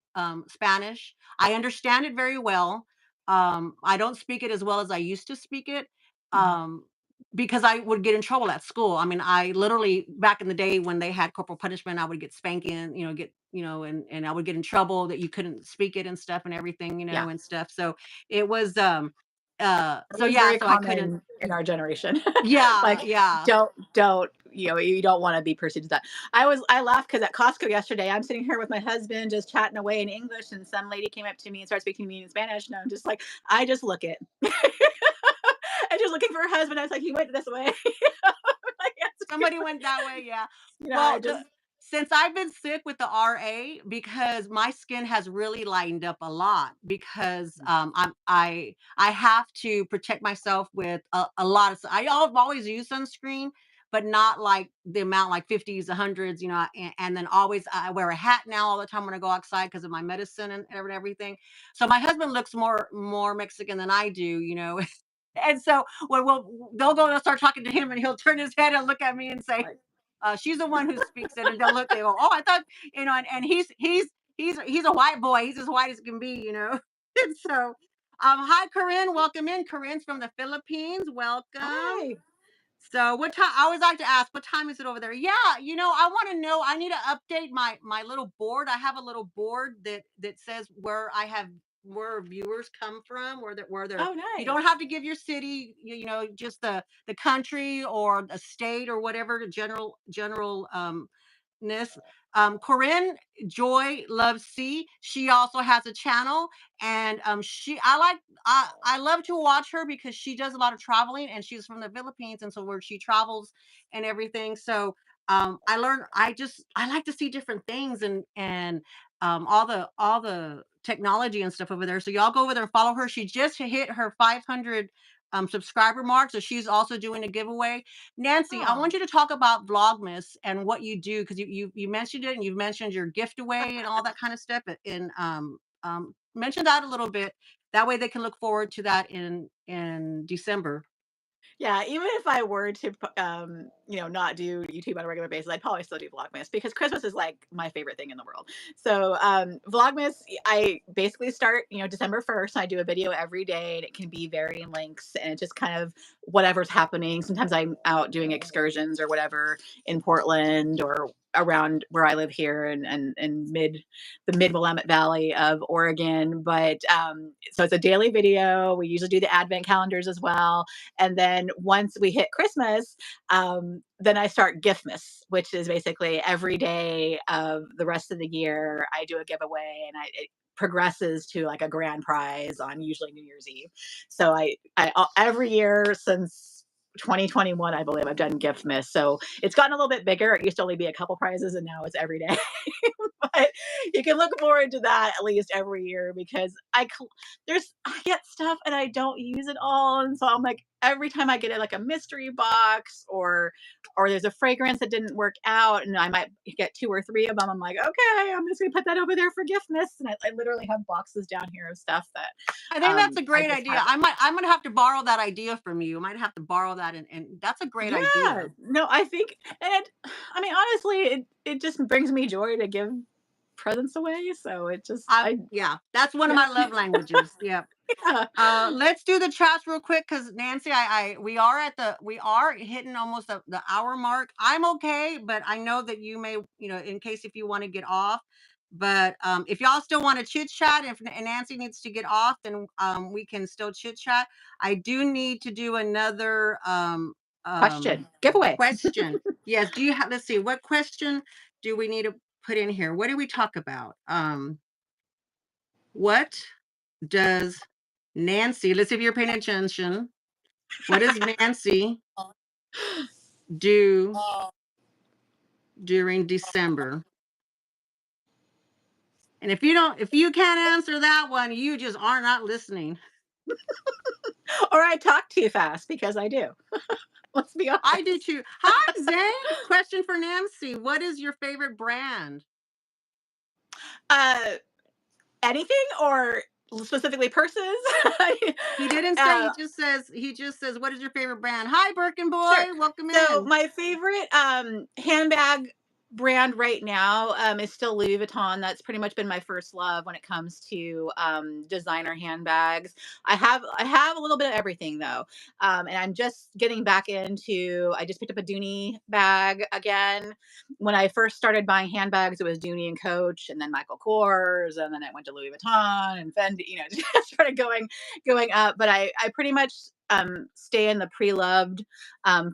Spanish. I understand it very well. I don't speak it as well as I used to speak it. mhm, Um, because I would get in trouble at school. I mean, I literally back in the day when they had corporal punishment, I would get spanking, and I would get in trouble that you couldn't speak it and stuff and everything, yeah. and stuff. So it was It so was yeah, very so I couldn't. common in our generation. Yeah, Like, yeah. don't you don't want to be perceived as that. I laughed because at Costco yesterday, I'm sitting here with my husband just chatting away in English, and some lady came up to me and started speaking to me in Spanish, and I'm just like, I just look it. And just looking for her husband. I was like, he went this way. Like, Somebody went that way, yeah. I Well, just since I've been sick with the RA, because my skin has really lightened up a lot because I have to protect myself with a lot of I've always used sunscreen, but not like the amount like 50s, hundreds, and then always I wear a hat now all the time when I go outside because of my medicine and everything. So my husband looks more Mexican than I do, And so when they'll go and start talking to him, and he'll turn his head and look at me and say, like, "She's the one who speaks it." And they'll look. They go, "Oh, I thought And he's a white boy. He's as white as can be. And so, hi, Corinne. Welcome in. Corinne's from the Philippines. Welcome. hi. So what time? I always like to ask, what time is it over there? Yeah, I want to know. I need to update my little board. I have a little board that says where viewers come from, where they're. Oh, You don't nice. have to give your city, just the country or the state or whatever, the general ness. Corinne Joy loves C. She also has a channel, and I love to watch her because she does a lot of traveling, and she's from the Philippines, and so where she travels and everything. So I like to see different things, and all the technology and stuff over there. So y'all go over there and follow her. She just hit her 500 subscriber mark, so she's also doing a giveaway. Nancy, I want Oh. you to talk about Vlogmas and what you do, because you mentioned it, and you've mentioned your gift away and all that kind of stuff. And mention that a little bit. That way they can look forward to that in December. Yeah, even if I were to, not do YouTube on a regular basis, I'd probably still do Vlogmas because Christmas is like my favorite thing in the world. So, Vlogmas, I basically start, December 1st. I do a video every day, and it can be varying lengths, and it's just kind of whatever's happening. Sometimes I'm out doing excursions or whatever in Portland or around where I live here and the mid Willamette Valley of Oregon. But so it's a daily video. We usually do the advent calendars as well, and then once we hit Christmas, then I start Giftmas, which is basically every day of the rest of the year. I do a giveaway, and it progresses to like a grand prize on usually New Year's Eve. So every year since 2021, I believe I've done Giftmas. So it's gotten a little bit bigger. It used to only be a couple prizes, and now it's every day. But you can look forward to that at least every year because I get stuff and I don't use it all, and so I'm like every time I get it like a mystery box or there's a fragrance that didn't work out, and I might get two or three of them. I'm like, okay, I'm just gonna put that over there for Giftmas, and I literally have boxes down here of stuff that I think that's a I great just idea. have. I'm gonna have to borrow that idea from you. I might have to borrow that, and that's a great Yeah, idea. no, I think, and I mean, honestly, it just brings me joy to give presents away. So it just, Yeah, that's one of yeah, my love languages. Yeah. yeah. Let's do the chats real quick, because Nancy, we are hitting almost the hour mark. I'm okay, but I know that you may, in case if you want to get off. But if y'all still want to chit chat, if Nancy needs to get off, then we can still chit chat. I do need to do another Question giveaway. question. Yes. Do you have? Let's see. What question do we need to put in here? What do we talk about? What does Nancy, let's see if you're paying attention. What does Nancy do during December? And if you can't answer that one, you just are not listening. Or I talk too fast because I do. Let's be I do honest. too. Hi, Zane. Question for Nancy. What is your favorite brand? Uh, Anything or specifically purses? He didn't say, uh, he just says, what is your favorite brand? Hi, Birkin Sure. boy. Welcome So in. my favorite handbag brand right now is still Louis Vuitton. That's pretty much been my first love when it comes to designer handbags. I have a little bit of everything though, and I'm just getting back into. I just picked up a Dooney bag again. When I first started buying handbags, it was Dooney and Coach, and then Michael Kors, and then it went to Louis Vuitton and Fendi. Just started going up. But I pretty much stay in the pre-loved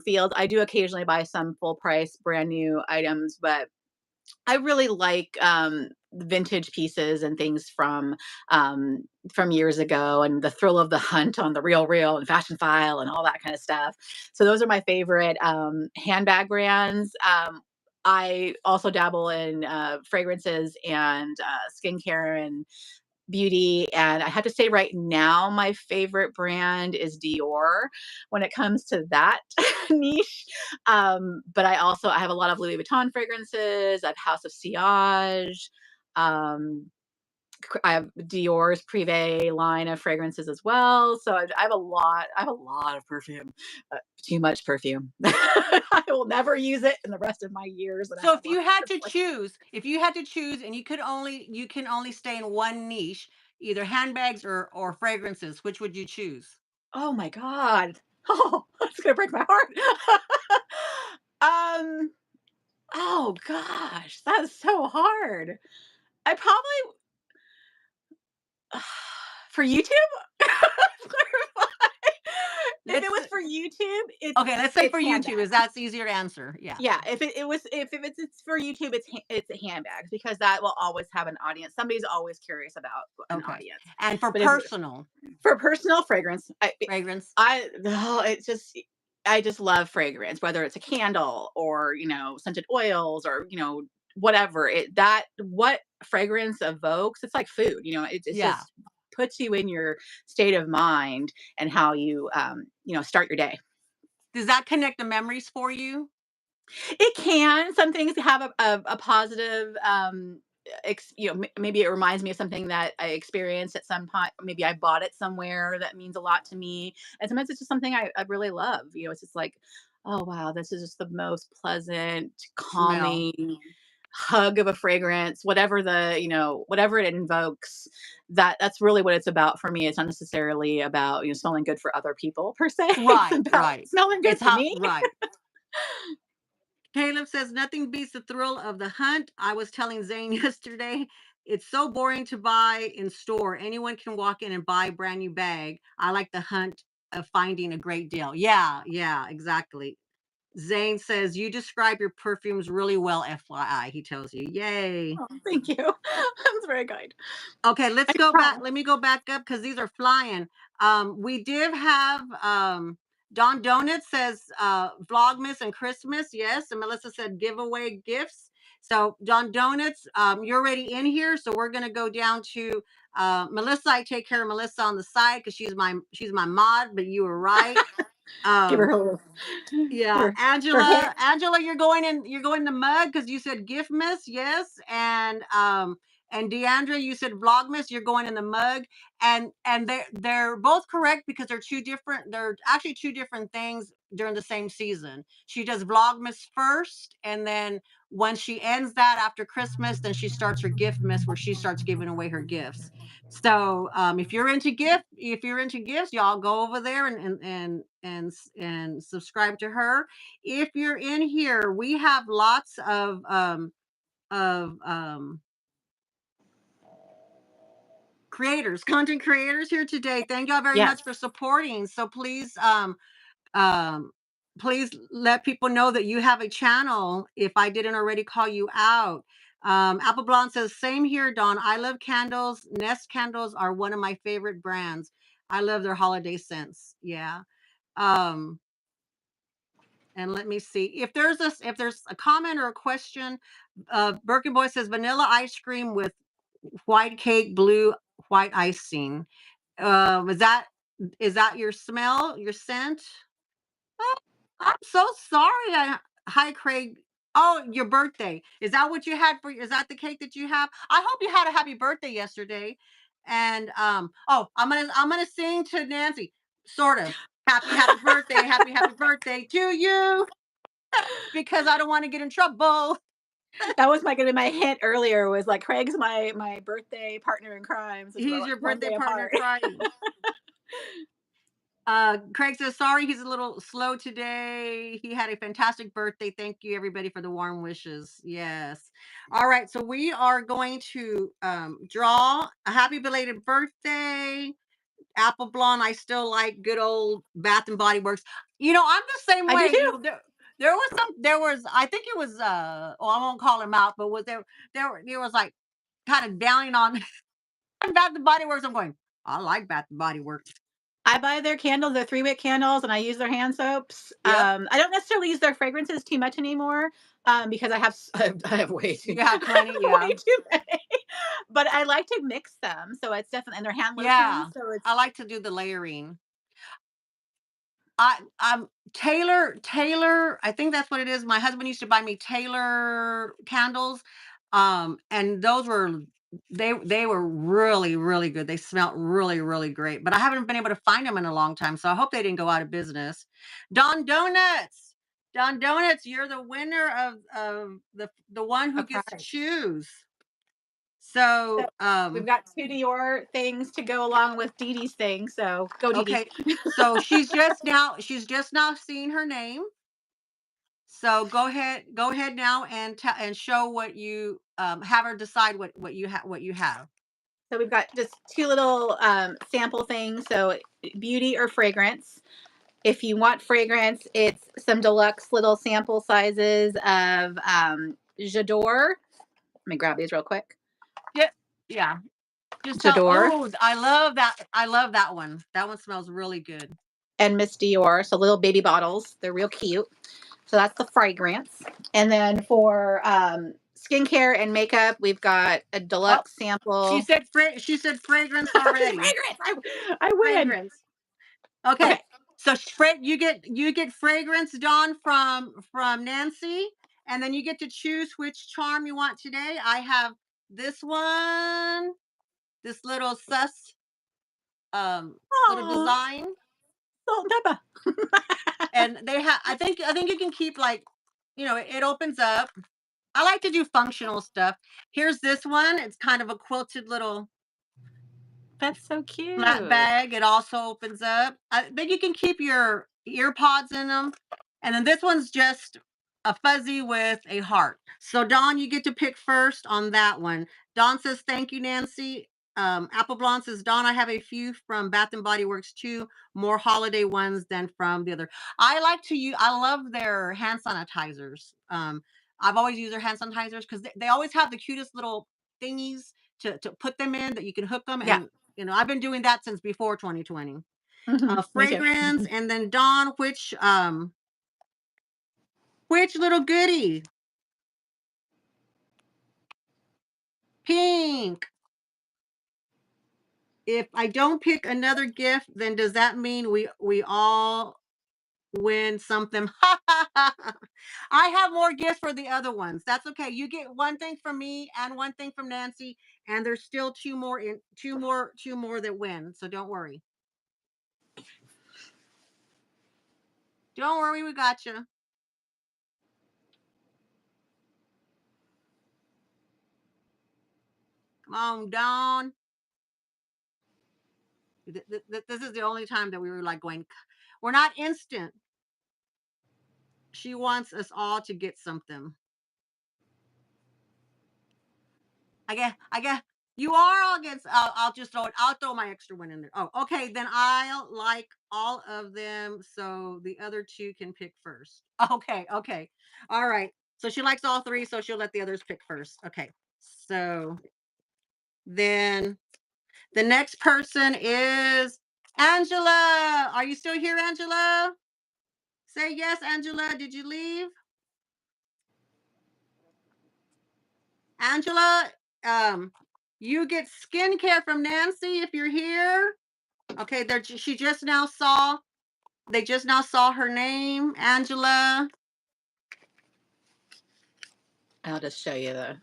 field. I do occasionally buy some full price brand new items, but I really like vintage pieces and things from years ago, and the thrill of the hunt on the Real and Fashion File and all that kind of stuff. So those are my favorite handbag brands. I also dabble in fragrances and skincare and beauty. And I have to say, right now, my favorite brand is Dior when it comes to that niche. But I have a lot of Louis Vuitton fragrances. I have House of Siage. Um, I have Dior's Privé line of fragrances as well. So I have a lot. I have a lot of perfume. Too much perfume. I will never use it in the rest of my years that I So have if you left had this to life. choose, if you had to choose and you can only stay in one niche, either handbags or fragrances, which would you choose? Oh my god. Oh, it's gonna break my heart. um. Oh gosh, that's so hard. I probably for YouTube. If it Let's was for YouTube, okay, let's say it's for YouTube, is handbags. that's easier to answer. Yeah. Yeah, if it's for YouTube, it's handbags because that will always have an audience. Somebody's always curious about an Okay. audience. And for But if personal for personal fragrance, fragrance. it's just I just love fragrance, whether it's a candle or scented oils or whatever what fragrance evokes. It's like food, it's Yeah. just puts you in your state of mind and how you start your day. Does that connect the memories for you? It can. Some things have a positive, maybe it reminds me of something that I experienced at some point. Maybe I bought it somewhere that means a lot to me. And sometimes it's just something I really love. It's just like, oh, wow, this is just the most pleasant, Smell. calming hug of a fragrance, whatever it invokes. That's really what it's about for me. It's not necessarily about, smelling good for other people per se. It's Right, about right. smelling good It's for how me. right. Caleb says nothing beats the thrill of the hunt. I was telling Zane yesterday, it's so boring to buy in store. Anyone can walk in and buy a brand new bag. I like the hunt of finding a great deal. Yeah, yeah, exactly. Zane says you describe your perfumes really well, FYI. He tells you, yay. Oh, thank you. That's very kind. Okay, I let's go try. back. Let me go back up because these are flying. We did have Don Donut says Vlogmas and Christmas. Yes. And Melissa said giveaway gifts. So Don Donuts, you're already in here. So we're gonna go down to Melissa. I take care of Melissa on the side because she's my mod, but you were right. Give her Um, her yeah, her hint. Angela, you're going to mug because you said gift miss, yes. And Deandra, you said vlogmas, you're going in the mug. And they're both correct because they're actually two different things during the same season. She does vlogmas first, and then when she ends that after Christmas, then she starts her gift miss where she starts giving away her gifts. So if you're into gifts, y'all go over there and subscribe to her. If you're in here, we have lots of creators, content creators here today. Thank y'all very Yes. much for supporting. So um please let people know that you have a channel if I didn't already call you out. Apple Blonde says, same here, Dawn. I love candles. Nest candles are one of my favorite brands. I love their holiday scents. Yeah. Um, and let me see if there's a comment or a question. Birkin Boy says vanilla ice cream with white cake, blue white icing. Is that your smell, your scent? Oh, I'm so sorry. Hi, Craig. Oh, your birthday. Is that what you had is that the cake that you have? I hope you had a happy birthday yesterday. And oh, I'm gonna sing to Nancy. Sort of. Happy birthday, happy birthday to you because I don't want to get in trouble. That was gonna be my hint earlier was like Craig's my birthday partner in crime since we're He's your one birthday day partner apart. crying. Craig says, sorry, he's a little slow today. He had a fantastic birthday. Thank you, everybody, for the warm wishes. Yes. All right. So we are going to draw a happy belated birthday. Apple Blonde. I still like good old Bath and Body Works. I'm the same I do way. too. There was I think it was, oh, I won't call him out, but was there was like kind of downing on Bath and Body Works. I'm going, I like Bath and Body Works. I buy their candles, their 3-wick candles, and I use their hand soaps. Yep. I don't necessarily use their fragrances too much anymore, because I have way too You have plenty. way Yeah. too many. But I like to mix them, so it's definitely, and they're hand lotions, Yeah. so it's I like to do the layering. Taylor, I think that's what it is. My husband used to buy me Taylor candles. And those were they were really, really good. They smelled really, really great. But I haven't been able to find them in a long time. So I hope they didn't go out of business. Don Donuts. Don Donuts, you're the winner of the one a who gets to prize. choose. So So we've got 2 Dior things to go along with Dee Dee's thing, so go Dee Dee. okay. So she's just now seeing her name. So go ahead now and and show what you have her decide what you have. So we've got just 2 little sample things. So beauty or fragrance. If you want fragrance, it's some deluxe little sample sizes of J'adore. Let me grab these real quick. Yeah, yeah. Just tell. J'adore Oh, I love that. I love that one. That one smells really good. and Miss Dior. So little baby bottles. They're real cute. So that's the fragrance. And then for skincare and makeup, we've got a Oh, deluxe sample. she said fragrance already. Fragrance. I win. Fragrance. Okay. Okay. So you get fragrance, Dawn, from Nancy, and then you get to choose which charm you want today. I have this one, this little sus little Aw, design, salt and pepper. and they have. I think you can keep like, it opens up. I like to do functional stuff. Here's this one. It's kind of a quilted little That's so flat cute. bag. It also opens up. I think you can keep your ear pods in them. And then this one's just a fuzzy with a heart. So Dawn, you get to pick first on that one. Dawn says, "Thank you, Nancy." Apple Blonde says, "Dawn, I have a few from Bath and Body Works too, more holiday ones than from the other." I like to use. I love their hand sanitizers. I've always used their hand sanitizers because they always have the cutest little thingies to put them in that you can hook them. Yeah. And I've been doing that since before 2020. Me too. Fragrance, and then Dawn, which little goodie? Pink. If I don't pick another gift, then does that mean we all win something? I have more gifts for the other ones. That's okay. You get one thing from me and one thing from Nancy, and there's still two more that win. So don't worry. Don't worry, we got you. Come on, Dawn. This is the only time that we were like going. We're not instant. She wants us all to get something. I guess you are all against. I'll just throw it. I'll throw my extra one in there. Oh, okay. Then I'll like all of them, so the other two can pick first. Okay, okay, all right. So she likes all three, so she'll let the others pick first. Okay. So then the next person is Angela. Are you still here, Angela? Say yes, Angela. Did you leave? Angela, you get skincare from Nancy if you're here. Okay, she just now saw, they just now saw her name, Angela. I'll just show you the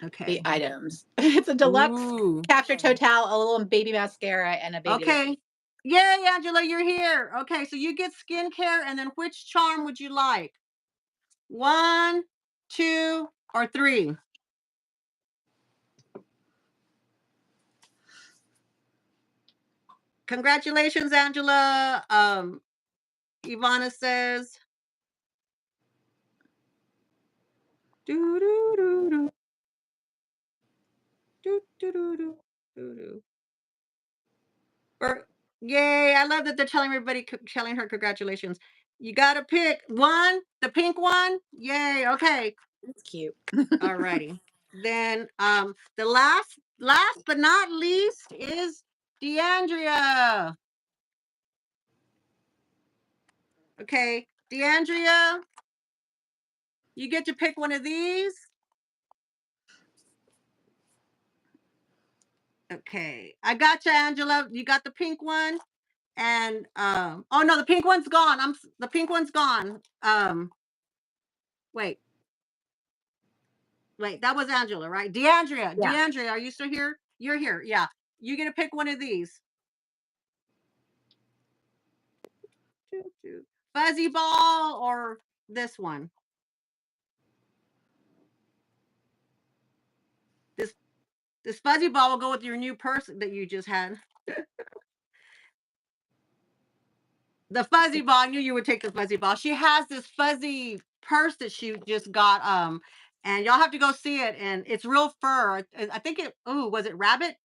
Okay. items. It's a deluxe Ooh. capture total, a little baby mascara, and a baby lip. Okay. Yay, Angela, you're here. Okay, so you get skincare, and then which charm would you like? One, two, or three? Congratulations, Angela. Ivana says, do do do do do do do do do. Or yay! I love that they're telling everybody, telling her congratulations. You got to pick one, the pink one. Yay! Okay, It's cute. all righty. Then the last but not least is DeAndrea. Okay, DeAndrea, you get to pick one of these. Okay, I got you, Angela. You got the pink one, and oh no, the pink one's gone. The pink one's gone. Wait, wait, that was Angela, right? DeAndrea, Yeah. DeAndrea, are you still here? You're here. Yeah, you get to pick one of these. Fuzzy ball or this one. This this fuzzy ball will go with your new purse that you just had. The fuzzy ball, I knew you would take the fuzzy ball. She has this fuzzy purse that she just got, and y'all have to go see it. And it's real fur. I think it. Oh, was it rabbit?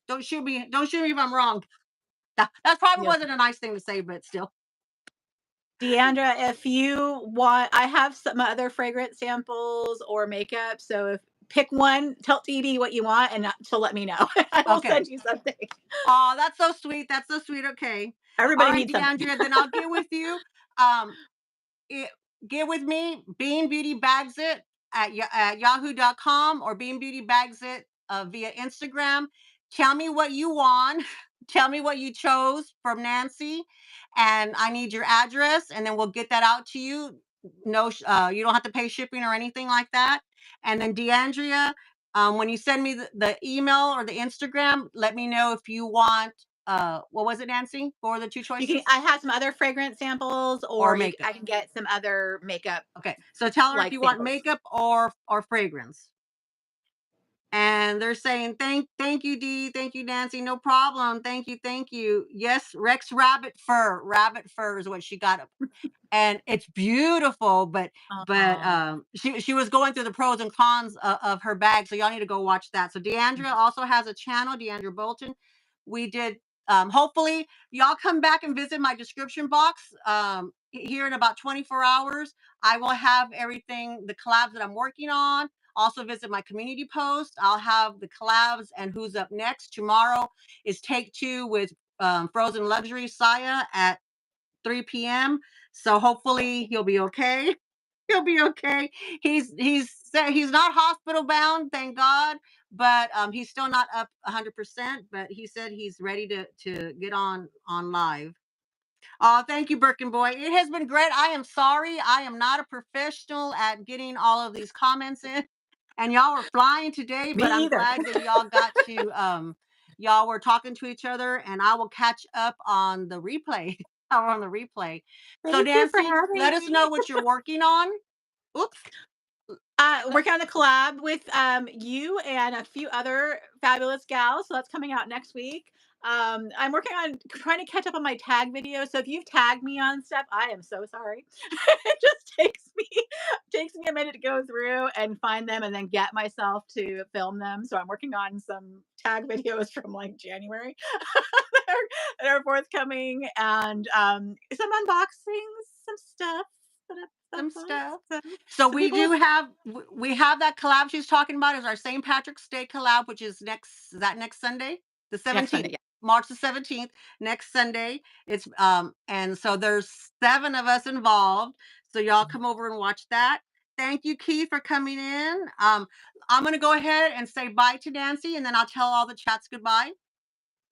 Don't shoot me. Don't shoot me if I'm wrong. That probably Yep. wasn't a nice thing to say, but still. Deandra, if you want, I have some other fragrance samples or makeup. So if pick one, tell Dee Dee what you want, and she'll let me know. I will Okay. send you something. Oh, that's so sweet. That's so sweet. Okay. All Everybody right, needs something. DeAndrea. Then I'll get with you. Um, it, get with me. Beanbeauti bags it at yahoo.com or Beanbeauti bags it via Instagram. Tell me what you want. Tell me what you chose from Nancy, and I need your address, and then we'll get that out to you. No, you don't have to pay shipping or anything like that. And then DeAndrea, when you send me the email or the Instagram, let me know if you want. What was it, Nancy? For the two You can. choices I have some other fragrance samples, or or makeup. I can get some other makeup Okay, so tell her if like you want samples. makeup or fragrance. And they're saying, thank you, Dee, thank you, Nancy, no problem, thank you, thank you. Yes, Rex rabbit fur is what she got, and it's beautiful. But Oh, she was going through the pros and cons of her bag, so y'all need to go watch that. So DeAndrea also has a channel, DeAndrea Bolton. We did. Hopefully, y'all come back and visit my description box here in about 24 hours. I will have everything, the collabs that I'm working on. Also, visit my community post. I'll have the collabs and who's up next. Tomorrow is take two with Frozen Luxury Siah at 3 p.m. So hopefully he'll be okay. He'll be okay. He's said he's not hospital bound, thank God, but he's still not up 100%. But he said he's ready to get on live. Oh, thank you, Birkin Boy. It has been great. I am sorry. I am not a professional at getting all of these comments in. And y'all were flying today, me but I'm either. glad that y'all got to y'all were talking to each other, and I will catch up on the replay. On the replay. So Thank you for Nancy, let having us me. know what you're working on. Oops. Working on the collab with you and a few other fabulous gals. So that's coming out next week. I'm working on trying to catch up on my tag videos. So if you've tagged me on stuff, I am so sorry. It just takes me a minute to go through and find them and then get myself to film them. So I'm working on some tag videos from like January that are forthcoming, and some unboxings, some stuff that I've Some bought. stuff. So So some people have we have that collab she's talking about is our St. Patrick's Day collab, which is next Sunday, the next 17th, Sunday. Yeah. March the 17th, next Sunday. It's and so there's 7 of us involved. So y'all come over and watch that. Thank you, Keith, for coming in. I'm gonna go ahead and say bye to Nancy, and then I'll tell all the chats goodbye.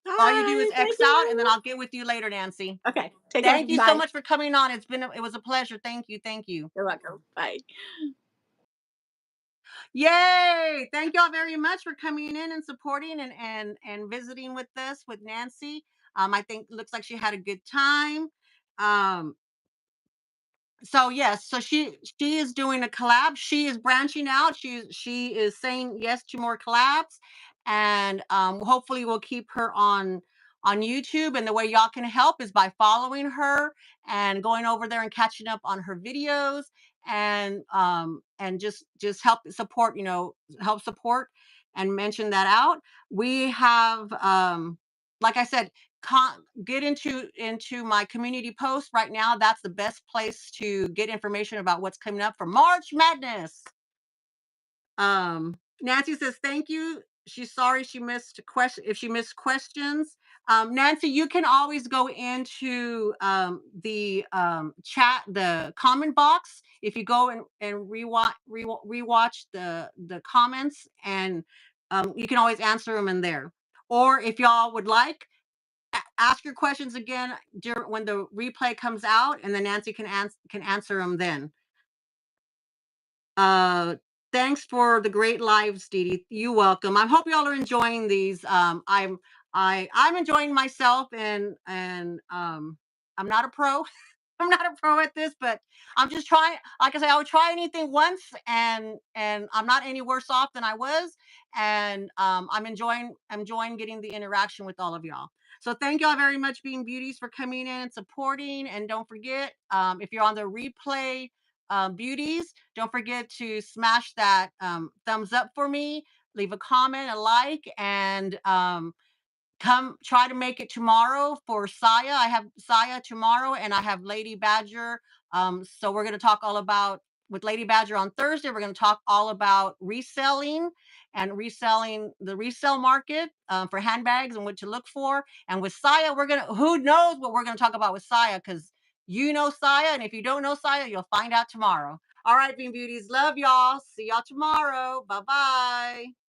All you do is Bye. Thank X out, and then you. I'll get with you later, Nancy. Okay. Take care. Thank you so Bye. much for coming on. It was a pleasure. Thank you. Thank you. You're welcome. Bye. Yay! Thank y'all very much for coming in and supporting and visiting with us with Nancy. I think looks like she had a good time. Um, so yes, so she is doing a collab. She is branching out. She is saying yes to more collabs, and hopefully we'll keep her on YouTube. And the way y'all can help is by following her and going over there and catching up on her videos, and just help support. Help support and mention that out. We have like I said, get into my community post right now. That's the best place to get information about what's coming up for March Madness. Nancy says, "Thank you." She's sorry she missed question if she missed questions. Nancy, you can always go into the chat, the comment box. If you go and rewatch the comments, and you can always answer them in there. Or if y'all would like, ask your questions again during when the replay comes out, and then Nancy can answer them then. Uh, Thanks for the great lives, Dee Dee. You welcome. I hope y'all are enjoying these. I'm enjoying myself, and I'm not a pro. I'm not a pro at this, but I'm just trying. Like I say, I would try anything once, and I'm not any worse off than I was, and I'm enjoying getting the interaction with all of y'all. So thank y'all very much, Being Beauties, for coming in and supporting. And don't forget, if you're on the replay, beauties, don't forget to smash that thumbs up for me. Leave a comment, a like, and come try to make it tomorrow for Siah. I have Siah tomorrow, and I have Lady Badger. So we're going to talk all about with Lady Badger on Thursday. We're going to talk all about reselling and reselling the resale market for handbags and what to look for. And with Siah, we're gonna who knows what we're going to talk about with Siah, because you know Siah, and if you don't know Siah, you'll find out tomorrow. All right, Bean Beauties, love y'all. See y'all tomorrow. Bye bye.